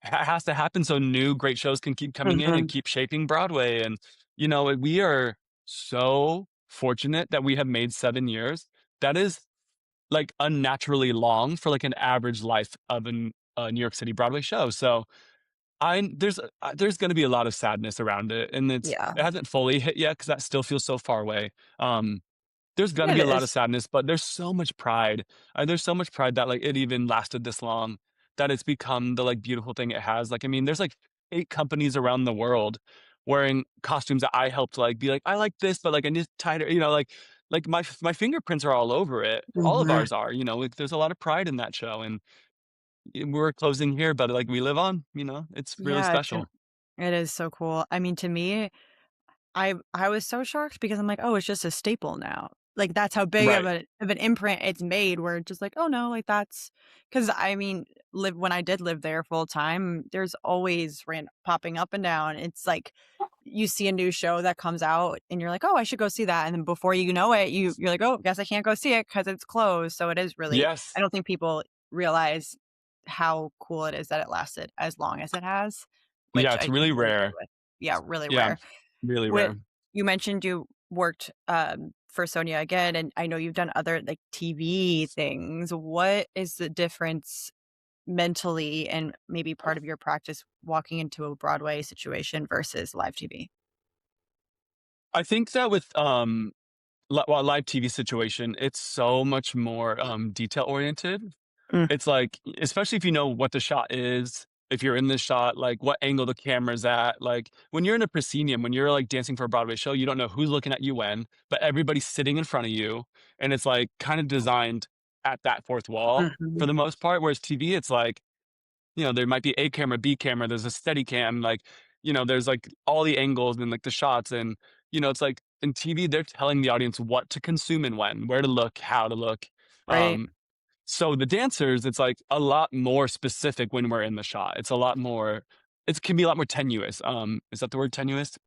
has to happen so new great shows can keep coming in and Mhm. keep shaping Broadway. And we are so fortunate that we have made 7 years. That is like unnaturally long for like an average life of a New York City Broadway show. So there's going to be a lot of sadness around it, and Yeah. it hasn't fully hit yet because that still feels so far away. There's gonna It be a lot of is. sadness, but there's so much pride. There's so much pride that, like, it even lasted this long, that it's become the, like, beautiful thing it has. Like, I mean, there's, like, 8 companies around the world wearing costumes that I helped, like, be like, "I like this, but, like, I need tighter," like, my fingerprints are all over it. All of Mhm. ours are, like, there's a lot of pride in that show, and we're closing here, but, like, we live on, it's really Yeah, special. it is so cool. I mean, to me, I was so shocked because I'm like, "Oh, it's just a staple now." Like, that's how big of Right. an imprint it's made where it's just like, "Oh, no, like, that's," because I mean, when I did live there full time, there's always popping up and down. It's like, you see a new show that comes out and you're like, "Oh, I should go see that," and then before you know it, you're like, "Oh, guess I can't go see it because it's closed." So it is really, I Yes. don't think people realize how cool it is that it lasted as long as it has, Yeah, which it's I really totally agree rare. with. Yeah, really Yeah, rare. really What rare. you mentioned you worked, for Sonia again, and I know you've done other, like, TV things. What is the difference mentally and maybe part of your practice walking into a Broadway situation versus live TV? I think that with well, live TV situation, it's so much more detail oriented. Mm, It's like, especially if you know what the shot is, if you're in the shot, like what angle the camera's at. Like when you're in a proscenium, when you're like dancing for a Broadway show, you don't know who's looking at you when, but everybody's sitting in front of you. And it's like kind of designed at that fourth wall for mhm, the most part. Whereas TV, it's like, there might be A camera, B camera, there's a steady cam, like, there's like all the angles and like the shots. And, it's like in TV, they're telling the audience what to consume and when, where to look, how to look. right. Um, so the dancers, it's like a lot more specific when we're in the shot. It's a lot more, it can be a lot more tenuous. Is that the word tenuous?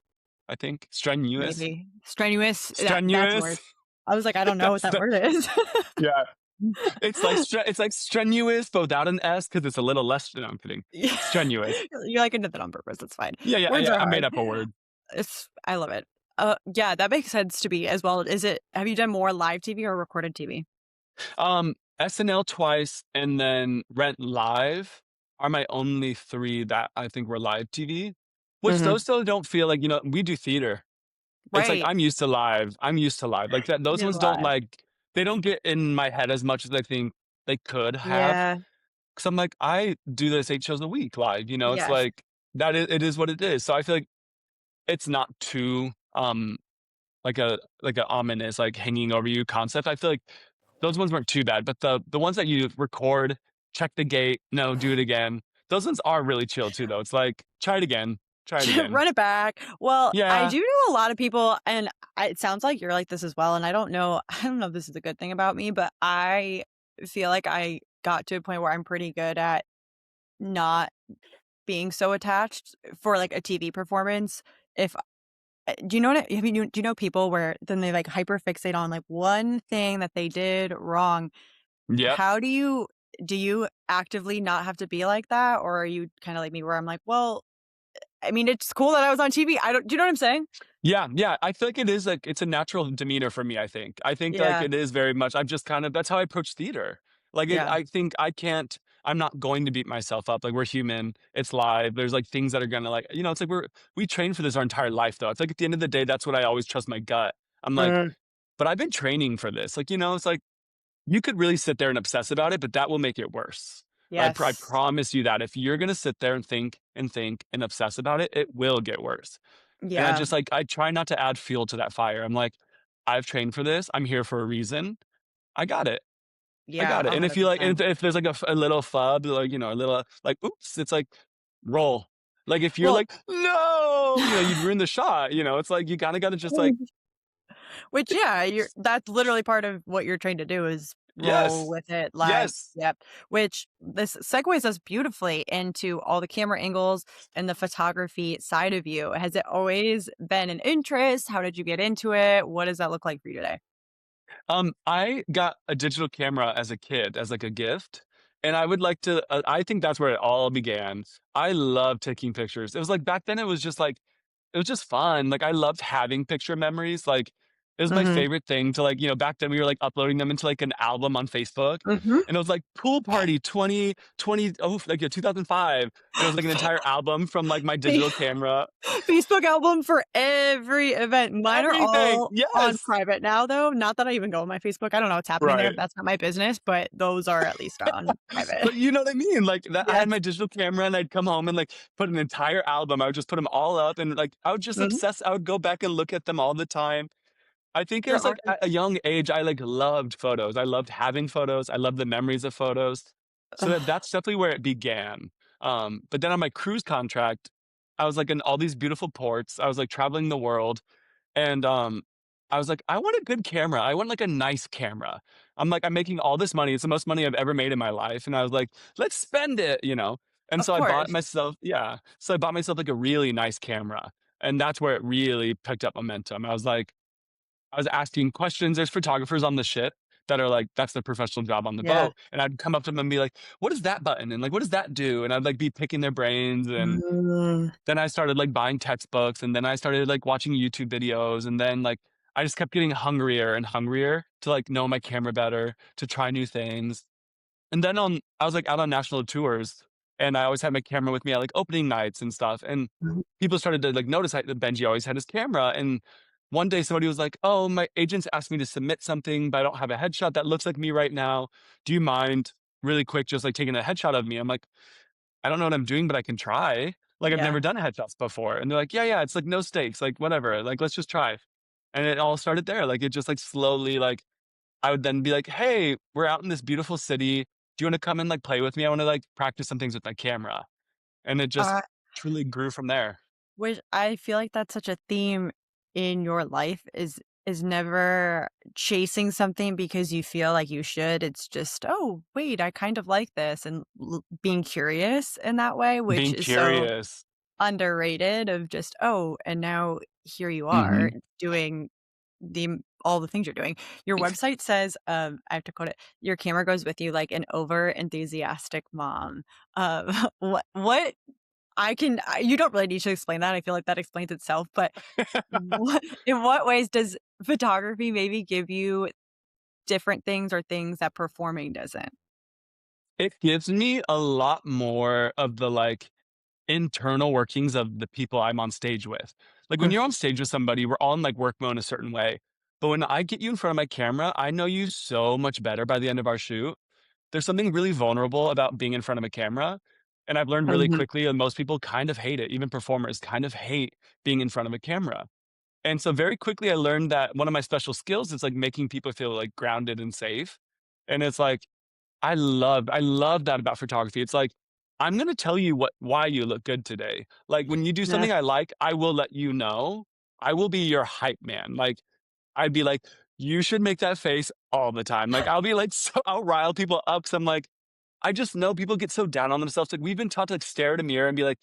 I think strenuous, Maybe. Strenuous, that's a word. strenuous. I was like, I don't know what That's that the, word is. yeah. It's like strenuous, but without an S because it's a little less. No, I'm kidding. Yeah. Strenuous. You like, I did that on purpose, that's fine. Yeah, yeah, Words yeah. are I made hard. up a word. I love it. Yeah, that makes sense to me as well. Have you done more live TV or recorded TV? SNL twice, and then Rent Live are my only three that I think were live TV. Which Mhm. those still don't feel like we do theater. It's like Right. I'm used to live. I'm used to live. Like that. Those You're ones don't live. like. They don't get in my head as much as I think they could have. Yeah. Because I'm like, I do this 8 shows a week live. It's Yes. like that. It is what it is. So I feel like it's not too like a ominous like hanging over you concept. I feel like those ones weren't too bad, but the ones that you record, check the gate, no, do it again. Those ones are really chill too, though. It's like try it again, try it again. Run it back. Well, I Yeah, do know a lot of people, and it sounds like you're like this as well. And I don't know, I don't know if this is a good thing about me, but I feel like I got to a point where I'm pretty good at not being so attached for like a TV performance. If do you know what? Do you know people where then they like hyper fixate on like one thing that they did wrong? yep. How do you actively not have to be like that, or are you kind of like me where I'm like, well, I mean, it's cool that I was on TV. I don't. Do you know what I'm saying? Yeah, yeah. I feel like it is like it's a natural demeanor for me. I think like Yeah. it is very much. I've just kind of that's how I approach theater. Like Yeah. I think I can't. I'm not going to beat myself up. Like we're human. It's live. There's like things that are gonna like It's like we train for this our entire life though. It's like at the end of the day, that's what I always trust my gut. I'm like, Mm, but I've been training for this. Like it's like you could really sit there and obsess about it, but that will make it worse. I yes. promise you that if you're gonna sit there and think and obsess about it, it will get worse. And I Yeah. just like I try not to add fuel to that fire. I'm like, I've trained for this. I'm here for a reason. I got it. I Yeah. got it. A And if hundred you like, and percent. if there's like a little fub, like a little like, oops, it's like roll. Like if you're Well, like, no, you'd ruin the shot. It's like you kind of got to just like, which yeah, that's literally part of what you're trained to do is roll yes, with it live. yes. Yep. Which this segues us beautifully into all the camera angles and the photography side of you. Has it always been an interest? How did you get into it? What does that look like for you today? I got a digital camera as a kid, as like a gift. And I would like to, I think that's where it all began. I love taking pictures. It was like back then, it was just like, it was just fun. Like I loved having picture memories. Like it was my Mhm. favorite thing to like, back then we were like uploading them into like an album on Facebook. Mhm. And it was like pool party 2020, like 2005. And it was like an entire album from like my digital camera. Facebook album for every event. Mine are Everything. all on Yes. private now, though. Not that I even go on my Facebook. I don't know what's happening there. Right. That's not my business, but those are at least on private. But you know what I mean? Like that I Yes. had my digital camera and I'd come home and like put an entire album. I would just put them all up and like I would just Mhm. obsess. I would go back and look at them all the time. I think it You're was like artist. at a young age, I like loved photos. I loved having photos. I loved the memories of photos. So Ugh, that's definitely where it began. But then on my cruise contract, I was like in all these beautiful ports. I was like traveling the world. And, I was like, "I want a good camera. I want, like, a nice camera." I'm like, "I'm making all this money. It's the most money I've ever made in my life." And I was like, "Let's spend it?" And of so I bought course. myself yeah. So I bought myself, like, a really nice camera, and that's where it really picked up momentum. I was asking questions. There's photographers on the ship that are like that's their professional job on the Yeah. boat, and I'd come up to them and be like, "What is that button?" And, like, "What does that do?" And I'd, like, be picking their brains and Mm, then I started, like, buying textbooks, and then I started, like, watching YouTube videos, and then, like, I just kept getting hungrier and hungrier to, like, know my camera better, to try new things. And then I was like out on national tours, and I always had my camera with me at like opening nights and stuff. And Mhm. people started to like notice that Benji always had his camera. And one day somebody was like, "Oh, my agents asked me to submit something, but I don't have a headshot that looks like me right now. Do you mind really quick just like taking a headshot of me?" I'm like, "I don't know what I'm doing, but I can try. Like I've Yeah. never done headshots before." And they're like, "Yeah, yeah, it's like no stakes, like whatever. Like let's just try." And it all started there. Like it just like slowly like I would then be like, "Hey, we're out in this beautiful city. Do you wanna come and, like, play with me? I wanna, like, practice some things with my camera." And it just Uh, truly grew from there. which I feel like that's such a theme in your life is never chasing something because you feel like you should. It's just, "Oh, wait, I kind of like this," and being curious in that way, which Being is so curious. underrated of just, "Oh, and now here you are Mhm. doing all the things you're doing." Your website says, I have to quote it, "Your camera goes with you like an over enthusiastic mom." What you don't really need to explain that, I feel like that explains itself, but in what ways does photography maybe give you different things or things that performing doesn't? It gives me a lot more of the, like, internal workings of the people I'm on stage with. Like, when you're on stage with somebody, we're all in, like, work mode in a certain way. But when I get you in front of my camera, I know you so much better by the end of our shoot. There's something really vulnerable about being in front of a camera, and I've learned really Mhm. quickly, and most people kind of hate it, even performers kind of hate being in front of a camera. And so very quickly I learned that one of my special skills is, like, making people feel, like, grounded and safe. And it's like, I love that about photography. It's like, I'm gonna tell you why you look good today. Like, when you do Yeah. something I like, I will let you know. I will be your hype man. Like, I'd be like, "You should make that face all the time." Like, I'll be like I'll rile people up 'cause I'm like, I just know people get so down on themselves. Like, we've been taught to, like, stare at a mirror and be like,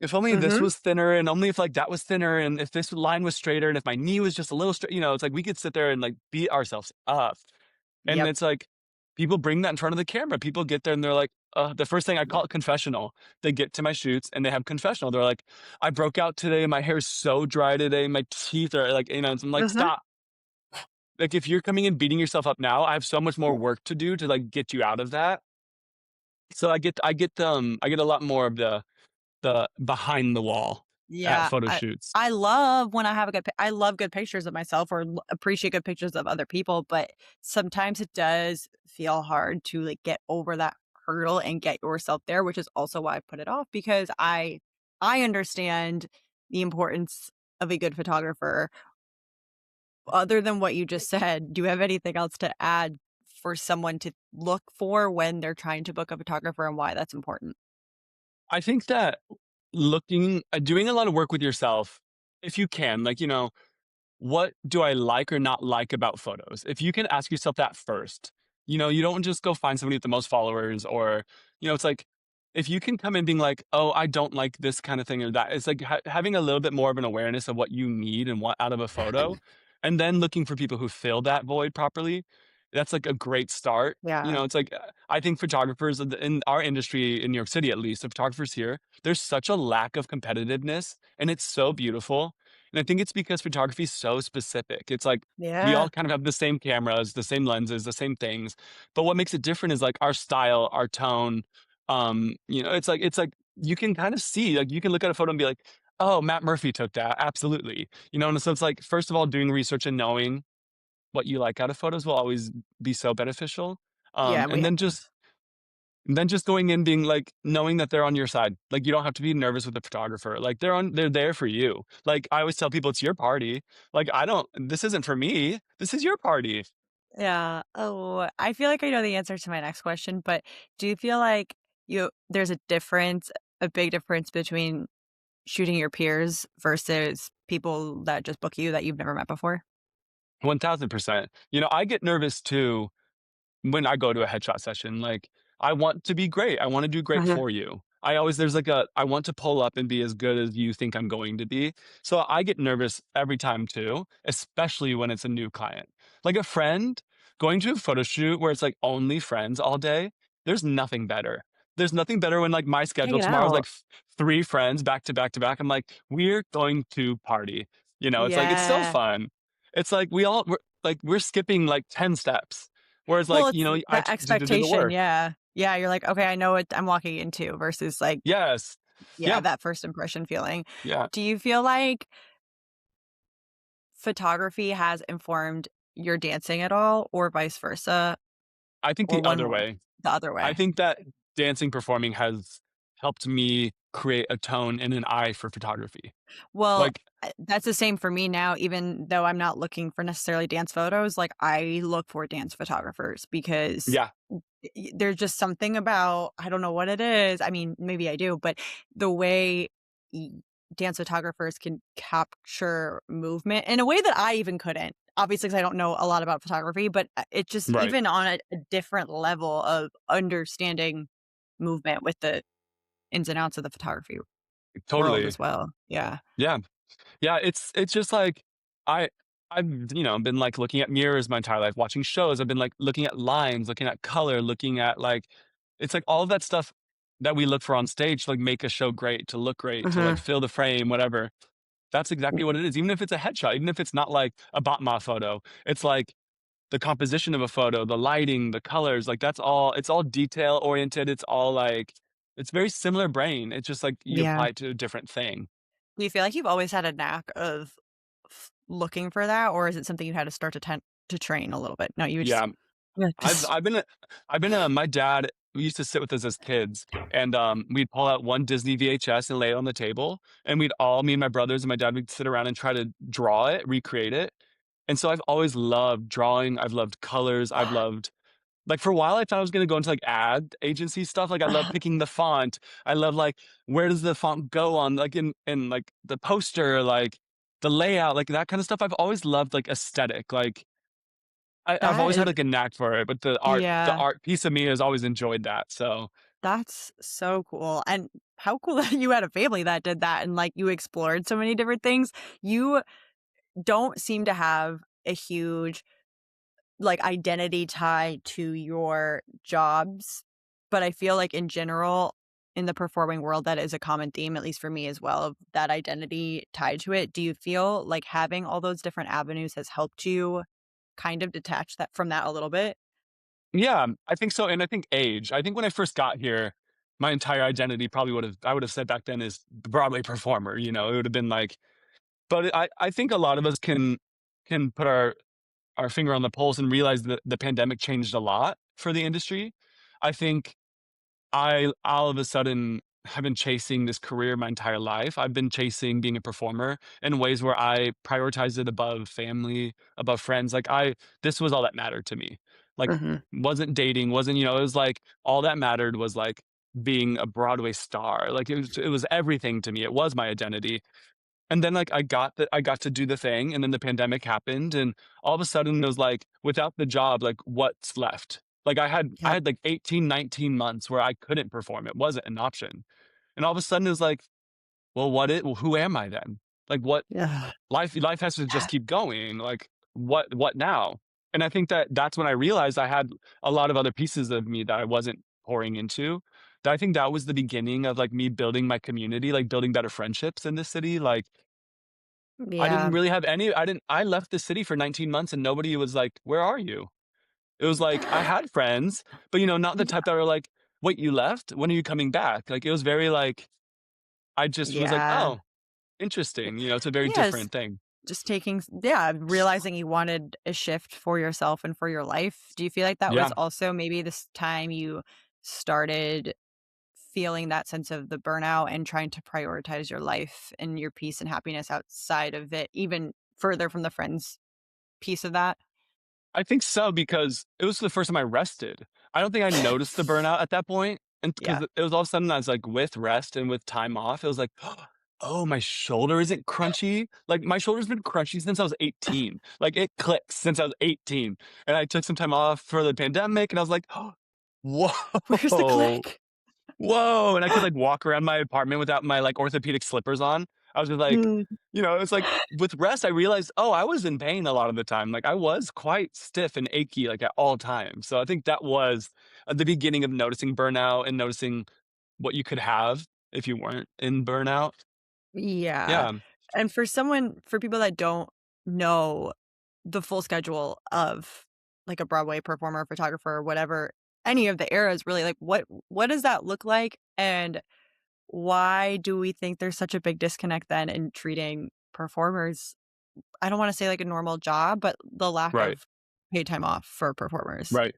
"If only this Mhm. was thinner, and only if, like, that was thinner, and if this line was straighter, and if my knee was just a little straight," it's like we could sit there and, like, beat ourselves up. And Yep. it's like, people bring that in front of the camera. People get there and they're like, the first thing I call it confessional. They get to my shoots and they have confessional. They're like, "I broke out today. My hair's so dry today. My teeth are like," I'm like, Mhm. "Stop." Like, if you're coming in beating yourself up now, I have so much more work to do to like get you out of that. So I get a lot more of the behind the wall at Yeah, photo I shoots. I love when I have a good pi I love good pictures of myself or appreciate good pictures of other people, but sometimes it does feel hard to, like, get over that hurdle and get yourself there, which is also why I put it off because I understand the importance of a good photographer. Other than what you just said, do you have anything else to add for someone to look for when they're trying to book a photographer and why that's important? I think that doing a lot of work with yourself, if you can, like, what do I like or not like about photos? If you can ask yourself that first, you don't just go find somebody with the most followers or, it's like, if you can come in being like, "Oh, I don't like this kind of thing or that," it's like having a little bit more of an awareness of what you need and want out of a photo, and then looking for people who fill that void properly. That's like a great start. Yeah. It's like, I think photographers in our industry in New York City, at least, the photographers here, there's such a lack of competitiveness and it's so beautiful. And I think it's because photography is so specific. It's like we Yeah. all kind of have the same cameras, the same lenses, the same things. But what makes it different is like our style, our tone. It's like you can kind of see, like you can look at a photo and be like, "Oh, Matt Murphy took that." Absolutely. And so it's like, first of all, doing research and knowing what you like out of photos will always be so beneficial. Yeah, And then just going in being like knowing that they're on your side. Like you don't have to be nervous with the photographer. Like they're there for you. Like I always tell people it's your party. Like I don't this isn't for me. This is your party. yeah. Oh, I feel like I know the answer to my next question, but do you feel like there's a big difference between shooting your peers versus people that just book you that you've never met before? 1000%. I get nervous too when I go to a headshot session. Like I want to be great. I want to do great Mhm. for you. I want to pull up and be as good as you think I'm going to be. So I get nervous every time too, especially when it's a new client. Like a friend going to a photo shoot where it's like only friends all day, there's nothing better. There's nothing better when like my schedule Hanging tomorrow is out. like three friends back to back to back. I'm like, we're going to party. It's like it's so Yeah. fun. It's like we're skipping like 10 steps. Whereas Well, like, it's I that just need to do the expectation, work. yeah. Yeah, you're like, "Okay, I know what I'm walking into," versus, like, Yes. yeah, Yeah. that first impression feeling. Yeah. Do you feel like photography has informed your dancing at all, or vice versa, I think or the one other more way. the other I way? think that dancing, performing has helped me create a tone and an eye for photography. Well, Like, that's the same for me now, even though I'm not looking for necessarily dance photos, like, I look for dance photographers because yeah, there's just something about, I don't know what it is. I mean, maybe I do, but the way y- dance photographers can capture movement in a way that I even couldn't. Obviously, because I don't know a lot about photography, but it just right. even on a different level of understanding movement with the ins and outs of the photography world Totally. as well. Yeah. Yeah. Yeah, it's just like I I've, been like looking at mirrors my entire life, watching shows. I've been like looking at lines, looking at color, looking at like it's like all of that stuff that we look for on stage to like make a show great, to look great, to like Hmm. fill the frame, whatever. That's exactly what it is. Even if it's a headshot, even if it's not like a Batma photo, it's like the composition of a photo, the lighting, the colors, like that's all it's all detail oriented. It's all like it's very similar brain. It's just like you Yeah. apply it to a different thing. Do you feel like you've always had a knack of looking for that, or is it something you had to start to train a little bit? No, you just Yeah. yeah, I've just I've been a I've been a my dad we used to sit with us as kids, and, we'd pull out one Disney VHS and lay it on the table, and me and my brothers and my dad, would sit around and try to draw it, recreate it, and so I've always loved drawing, I've loved colors, I've loved like, for a while, I thought I was gonna go into, like, ad agency stuff, like, I love picking the font, I love, like, where does the font go on, like, like, the poster, like, the layout, like, that kinda stuff, I've always loved, like, aesthetic, like I've that always had, is like, a knack for it, but the yeah, art piece of me has always enjoyed that, so that's so cool, and how cool that you had a family that did that and, like, you explored so many different things. You don't seem to have a huge, like, identity tie to your jobs, but I feel like in general, in the performing world, that is a common theme, at least for me as well, of that identity tied to it. Do you feel like having all those different avenues has helped you kind of detach that from that a little bit? yeah, I think so, and I think age. I think when I first got here, my entire identity probably I would've said back then is the Broadway performer, it would've been like but I think a lot of us can put our finger on the pulse and realize that the pandemic changed a lot for the industry. I think I all of a sudden have been chasing this career my entire life. I've been chasing being a performer in ways where I prioritize it above family, above friends. Like this was all that mattered to me. Like Mhm. wasn't dating, wasn't, it was like all that mattered was like being a Broadway star. Like it was everything to me. It was my identity. And then, like, I got to do the thing, and then the pandemic happened, and all of a sudden, it was like, without the job, like, what's left? Like, I Yep. had, like, 18, 19 months where I couldn't perform, it wasn't an option. And all of a sudden, it was like, well, who am I then? Like, what Yeah. life has to just keep going, like, what now? And I think that that's when I realized I had a lot of other pieces of me that I wasn't pouring into. That I think that was the beginning of, like, me building my community, like, building better friendships in this city, like I didn't Yeah. really have any I left the city for 19 months and nobody was like, "Where are you?" It was like, I had friends, but, not the Yeah. type that were like, "Wait, you left? When are you coming back?" Like, it was very like I just was like, Yeah. "Oh, interesting," it's a very Yes. different thing. Just taking yeah, realizing you wanted a shift for yourself and for your life. Do you feel like that was Yeah. also maybe this time you started feeling that sense of the burnout and trying to prioritize your life and your peace and happiness outside of it, even further from the friends piece of that? I think so because it was the first time I rested. I don't think I noticed the burnout at that point, and because Yeah. it was all of a sudden I was like with rest and with time off, it was like, oh, my shoulder isn't crunchy. Like my shoulder's been crunchy since I was 18. Like it clicks since I was 18, and I took some time off for the pandemic, and I was like, Where's the whoa, click? whoa, and I could, like, walk around my apartment without my, like, orthopedic slippers on. I was just like Mm, it's like with rest, I realized, oh, I was in pain a lot of the time. Like, I was quite stiff and achy, like, at all times. So I think that was, the beginning of noticing burnout and noticing what you could have if you weren't in burnout. yeah. Yeah. And for people that don't know the full schedule of like a Broadway performer, photographer, or whatever, any of the eras really, like what does that look like? And why do we think there's such a big disconnect then in treating performers, I don't wanna say like a normal job, but the lack Right. of paid time off for performers? Right.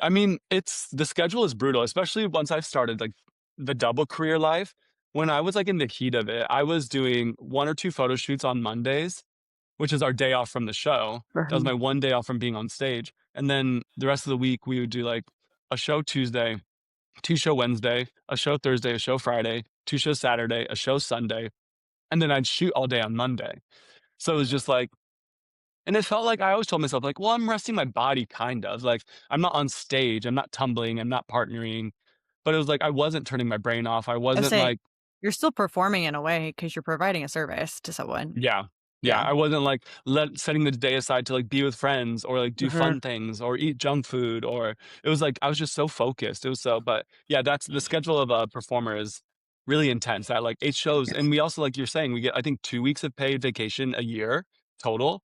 I mean, it's the schedule is brutal, especially once I've started like the double career life. When I was like in the heat of it, I was doing 1 or 2 photo shoots on Mondays, which is our day off from the show. That was Mhm. my one day off from being on stage. And then the rest of the week, we would do like a show Tuesday, 2 show Wednesday, a show Thursday, a show Friday, 2 shows Saturday, a show Sunday, and then I'd shoot all day on Monday. So it was just like, and it felt like I always told myself, like, well, I'm resting my body kind of. Like, I'm not on stage, I'm not tumbling, I'm not partnering. But it was like I wasn't turning my brain off. I I would wasn't say like, you're still performing in a way because 'cause you're providing a service to someone. yeah. Yeah. Yeah. I wasn't like setting the day aside to like be with friends or like do Mhm. fun things or eat junk food, or it was like I was just so focused. It was so, but yeah, that's the schedule of a performer is really intense at like 8 shows. And we also, like you're saying, we get I think 2 weeks of paid vacation a year total,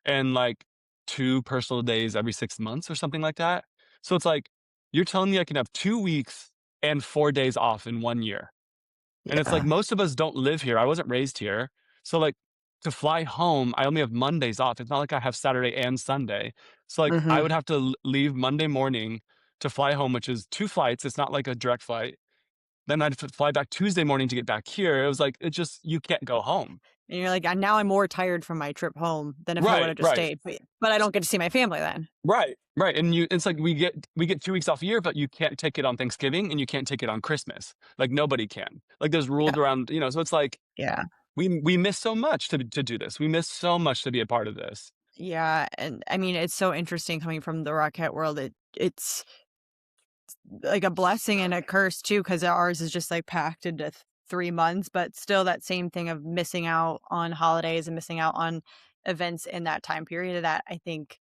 and like 2 personal days every 6 months or something like that. So it's like, you're telling me I can have 2 weeks and 4 days off in one year. And it's like Yeah. most of us don't live here. I wasn't raised here. So like to fly home, I only have Mondays off. It's not like I have Saturday and Sunday. So like I Mhm. would have to leave Monday morning to fly home, which is 2 flights. It's not like a direct flight. Then I'd fly back Tuesday morning to get back here. It was like, it just, you can't go home. And you're like, now I'm more tired from my trip home than if I Right, would've just right. stayed, but I don't get to see my family then." Right, right, and it's like we get 2 weeks off a year, but you can't take it on Thanksgiving, and you can't take it on Christmas. Like, nobody can. Like, there's rules Yeah. around, so it's like, Yeah. we miss so much to do this. We miss so much to be a part of this. Yeah, and I mean, it's so interesting coming from the Rockette world. It's like a blessing and a curse too, because ours is just like packed into 3 months, but still that same thing of missing out on holidays and missing out on events in that time period that I think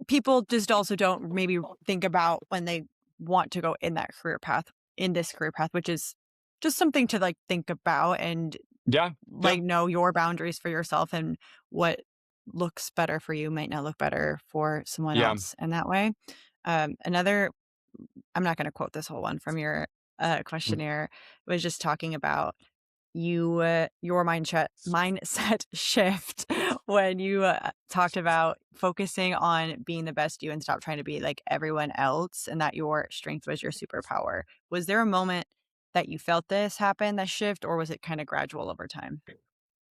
people just also don't maybe think about when they want to go in that career path, in this career path, which is just something to like think about and Yeah, yeah, like know your boundaries for yourself and what looks better for you might not look better for someone yeah. else in that way. Another, I'm not going to quote this whole one from your Mm. questionnaire, was just talking about your mindset shift when you talked about focusing on being the best you and stop trying to be like everyone else, and that your strength was your superpower. Was there a moment that you felt this happen, that shift, or was it kind of gradual over time?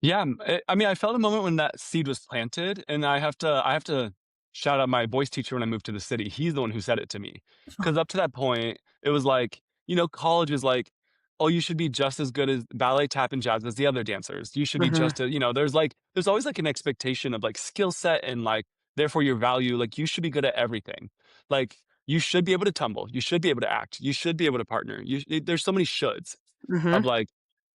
Yeah, I mean, I felt a moment when that seed was planted, and I have to shout out my voice teacher when I moved to the city. He's the one who said it to me. Because up to that point, it was like, college is like, oh, you should be just as good as ballet, tap, and jazz as the other dancers. You should be Mhm. just as, there's always like an expectation of like skill set and like therefore your value. Like you should be good at everything. Like you should be able to tumble. You should be able to act. You should be able to partner. There's so many shoulds Mhm. of like,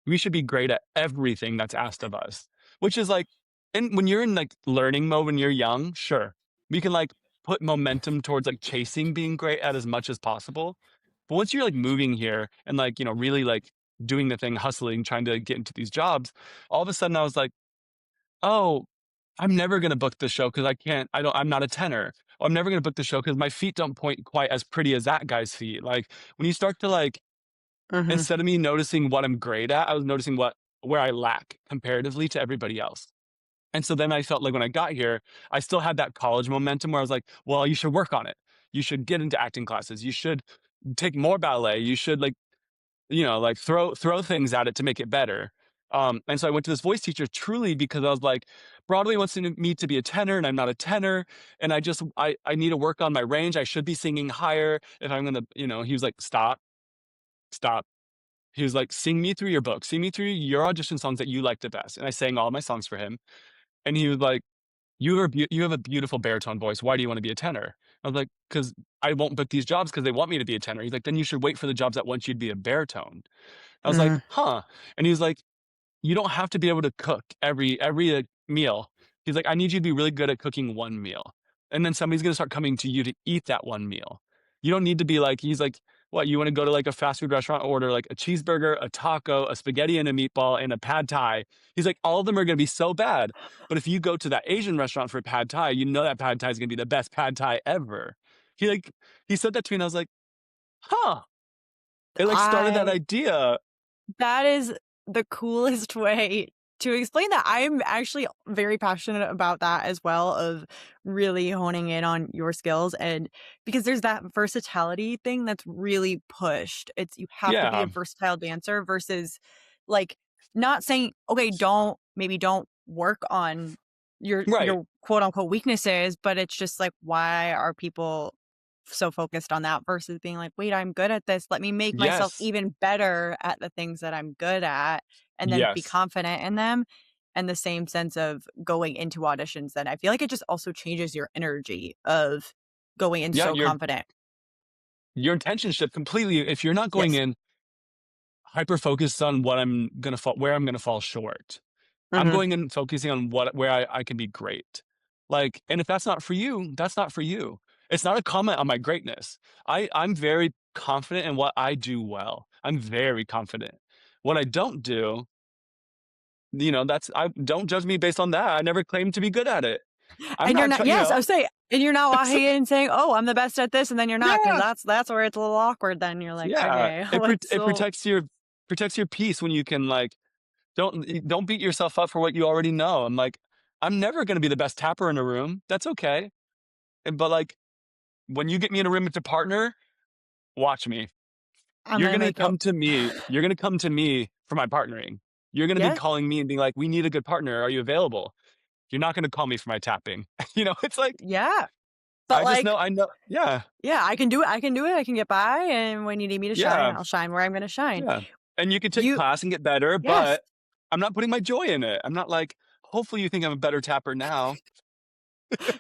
we should be great at everything that's asked of us, which is like, and when you're in like learning mode when you're young, sure, we can like put momentum towards like chasing being great at as much as possible. But once you're like moving here and like, really like doing the thing, hustling, trying to get into these jobs, all of a sudden I was like, oh, I'm never going to book the show because I'm not a tenor. Or I'm never going to book the show because my feet don't point quite as pretty as that guy's feet. Like when you start to like, Mhm. instead of me noticing what I'm great at, I was noticing where I lack comparatively to everybody else. And so then I felt like when I got here, I still had that college momentum where I was like, well, you should work on it. You should get into acting classes. You should take more ballet. You should like, like throw things at it to make it better. And so I went to this voice teacher truly because I was like, Broadway wants me to be a tenor and I'm not a tenor. And I need to work on my range. I should be singing higher if I'm going to, he was like, stop. He was like, "Sing me through your book. Sing me through your audition songs that you like the best." And I sang all my songs for him. And he was like, You have a beautiful baritone voice. Why do you want to be a tenor?" I was like, "Because I won't book these jobs because they want me to be a tenor." He's like, "Then you should wait for the jobs that want you to be a baritone." I was like, Mhm. "Huh." And he was like, "You don't have to be able to cook every meal." He's like, "I need you to be really good at cooking one meal. And then somebody's gonna start coming to you to eat that one meal. You don't need to be like," he's like, what, you want to go to like a fast food restaurant, order like a cheeseburger, a taco, a spaghetti and a meatball, and a pad thai. He's like, all of them are going to be so bad. But if you go to that Asian restaurant for pad thai, you know that pad thai is going to be the best pad thai ever. He like, he said that to me and I was like, huh. It like started that I idea. That is the coolest way to explain that. I'm actually very passionate about that as well, of really honing in on your skills, and because there's that versatility thing that's really pushed. It's you have to be a Yeah. versatile dancer versus like not saying, okay, don't work on Right. your quote unquote weaknesses, but it's just like why are people so focused on that versus being like, "Wait, I'm good at this. Let me make myself Yes. even better at the things that I'm good at and then be Yes. confident in them." And the same sense of going into auditions, then I feel like it just also changes your energy of going in Yeah. so confident. Your intention shift completely. If you're not going Yes. in hyper focused on what I'm gonna fall, where I'm gonna fall short, I'm Mhm. going in focusing on where I can be great. Like, and if that's not for you, that's not for you. It's not a comment on my greatness. I'm very confident in what I do well. I'm very confident. What I don't do, that's I don't judge me based on that. I never claimed to be good at it. I'm And you're not not, trying, yes, I was saying, and you're not it's walking like, in and saying, "Oh, I'm the best at this," and then you're not, because yeah, that's where it's a little awkward. Then you're like, yeah. "Okay, It let's it so." protects your peace when you can like don't beat yourself up for what you already know. I'm like, I'm never gonna be the best tapper in a room. That's okay. But like when you get me in a room to partner, watch me. I'm gonna make you. You're gonna come to me for my partnering. You're gonna be Yes, calling me and being like, "We need a good partner. Are you available?" You're not gonna call me for my tapping. It's like yeah, but I just like, know. I know. Yeah, yeah, I can do it. I can do it. I can get by. And when you need me to shine, yeah, I'll shine where I'm going to shine. yeah. And you can take You, class and get better, yes. but I'm not putting my joy in it. I'm not like, hopefully you think I'm a better tapper now.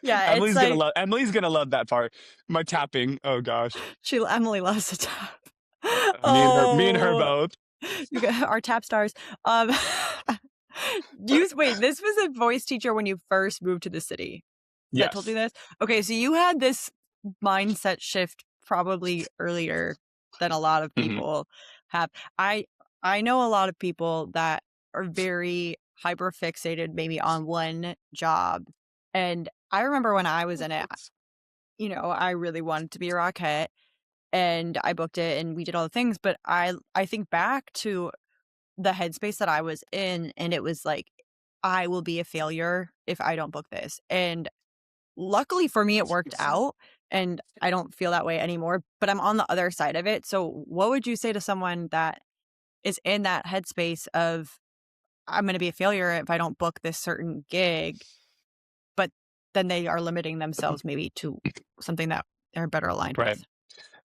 Yeah. It's like, Emily's gonna love that part. My tapping. Oh gosh. Emily loves to tap. Me and her Oh, both. you got our tap stars. Um, wait, this was a voice teacher when you first moved to the city that told you Yes. this? Okay. So you had this mindset shift probably earlier than a lot of Mhm. people have. I I know a lot of people that are very hyper fixated maybe on one job. And I remember when I was in it, I really wanted to be a Rockette and I booked it and we did all the things, but I think back to the headspace that I was in and it was like I will be a failure if I don't book this. And luckily for me, it worked out, and I don't feel that way anymore, but I'm on the other side of it. So, what would you say to someone that is in that headspace of, I'm going to be a failure if I don't book this certain gig, but then they are limiting themselves maybe to something that they're better aligned Right. with?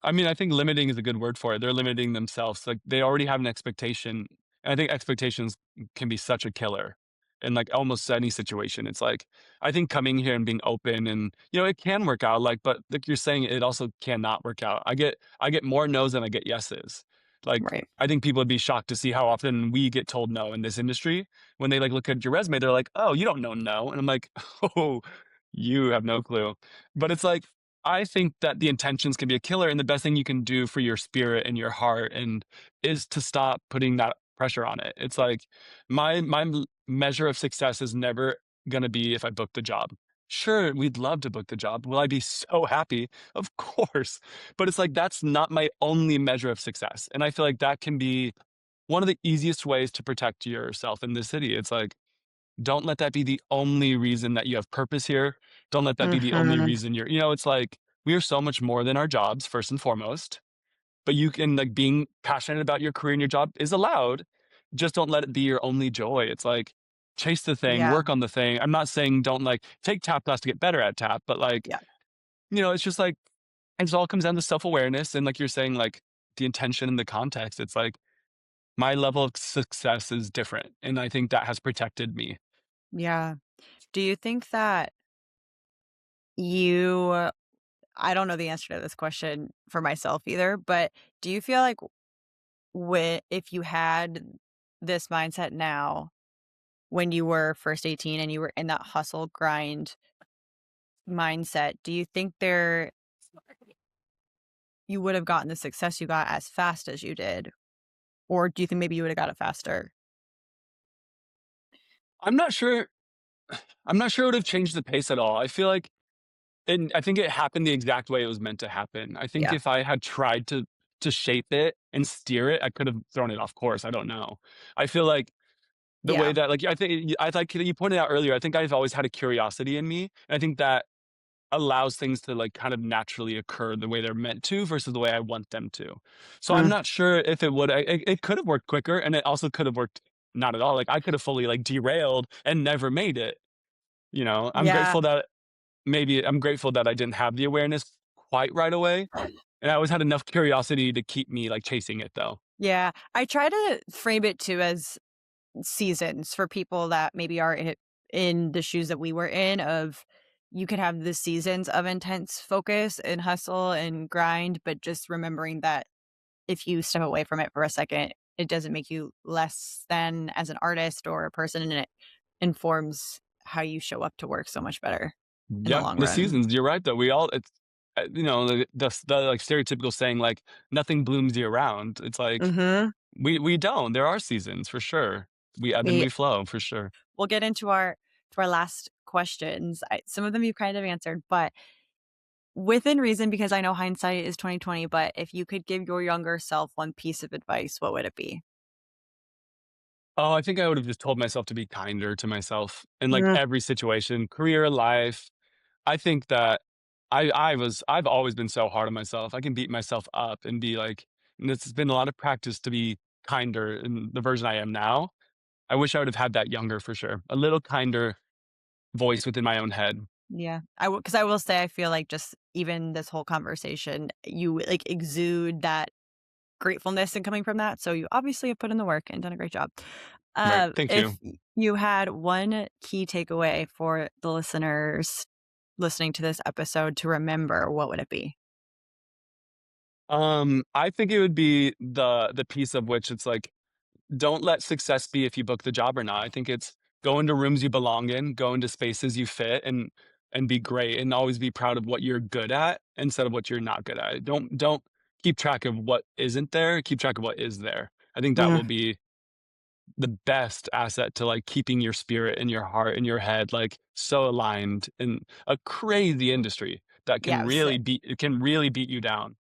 I mean, I think limiting is a good word for it. They're limiting themselves. Like they already have an expectation. And I think expectations can be such a killer in like almost any situation. It's like I think coming here and being open and it can work out. Like, but like you're saying, it also cannot work out. I get more no's than I get yeses. Like Right. I think people would be shocked to see how often we get told no in this industry. When they like look at your resume, they're like, "Oh, you don't know no," and I'm like, "Oh, you have no clue." But it's like I think that the intentions can be a killer, and the best thing you can do for your spirit and your heart and is to stop putting that pressure on it. It's like my measure of success is never gonna be if I book the job. Sure, we'd love to book the job. Will I be so happy? Of course. But it's like that's not my only measure of success. And I feel like that can be one of the easiest ways to protect yourself in this city. It's like don't let that be the only reason that you have purpose here. Don't let that be the only Mhm. reason it's like we are so much more than our jobs, first and foremost. But you can like being passionate about your career and your job is allowed. Just don't let it be your only joy. It's like chase the thing, Yeah. work on the thing. I'm not saying don't like take tap class to get better at tap, but like, Yeah. it's just like it all comes down to self-awareness and like you're saying, like the intention and the context. It's like my level of success is different. And I think that has protected me. Yeah. Do you think that you I don't know the answer to this question for myself either, but do you feel like if you had this mindset now when you were first 18 and you were in that hustle grind mindset, do you think you would have gotten the success you got as fast as you did? Or do you think maybe you would have got it faster? I'm not sure. I'm not sure it would have changed the pace at all. I feel like, and I think it happened the exact way it was meant to happen. I think Yeah. if I had tried to shape it and steer it, I could have thrown it off course. I don't know. I feel like the way Yeah. that, like, I think I like you pointed out earlier, I think I've always had a curiosity in me, and I think that allows things to, like, kind of naturally occur the way they're meant to versus the way I want them to. So I'm Mm. not sure if it would it could have worked quicker, and it also could have worked not at all. Like, I could have fully, like, derailed and never made it, you know? Yeah. I'm grateful that I didn't have the awareness quite right away, and I always had enough curiosity to keep me, like, chasing it, though. Yeah. I try to frame it too as seasons for people that maybe are in the shoes that we were in of you could have the seasons of intense focus and hustle and grind, but just remembering that if you step away from it for a second, it doesn't make you less than as an artist or a person, and it informs how you show up to work so much better in the Yeah, long the run. seasons, you're right, though. We all it's the, like, stereotypical saying, like, "Nothing blooms year-round." It's like, Mhm. we don't. There are seasons for sure. We ebb and We we flow for sure. we'll get into our last questions. Some of them you kind of answered, but within reason, because I know hindsight is 2020, but if you could give your younger self one piece of advice, what would it be? Oh, I think I would have just told myself to be kinder to myself in, like, Mm. every situation, career, life. I think that I've always been so hard on myself. I can beat myself up and be like, and it's been a lot of practice to be kinder in the version I am now. I wish I would have had that younger for sure. A little kinder voice within my own head. Yeah, because I will say I feel like just even this whole conversation, you like exude that gratefulness and coming from that. So you obviously have put in the work and done a great job. Right. Thank If you. you had one key takeaway for the listeners listening to this episode to remember, what would it be? I think it would be the piece of which it's like, don't let success be if you book the job or not. I think it's go into rooms you belong in, go into spaces you fit, and be great, and always be proud of what you're good at instead of what you're not good at. Don't keep track of what isn't there. Keep track of what is there. I think that will Mm, be the best asset to, like, keeping your spirit and your heart and your head, like, so aligned in a crazy industry that yeah, can really beat you down.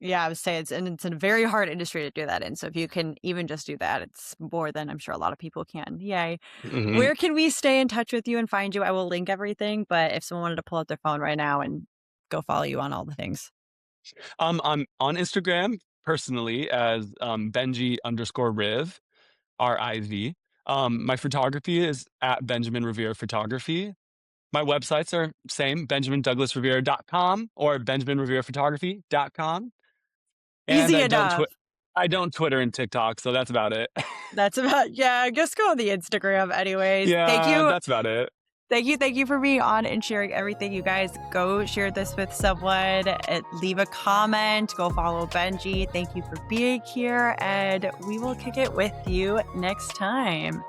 I would say it's a very hard industry to do that in. So if you can even just do that, it's more than I'm sure a lot of people can. Yay. Mhm. Where can we stay in touch with you and find you? I will link everything, but if someone wanted to pull out their phone right now and go follow you on all the things. I'm on Instagram personally as, Benji_Riv, RIV. My photography is at Benjamin Rivera Photography. My websites are same, benjamindouglasrivera.com or benjaminriveraphotography.com. And Easy enough. I don't Twitter and TikTok, so that's about it. That's about yeah, just go on the Instagram anyways. Thank Yeah, you. that's about it. Thank you for being on and sharing everything. You guys go share this with someone, leave a comment, go follow Benji. Thank you for being here, and we will kick it with you next time.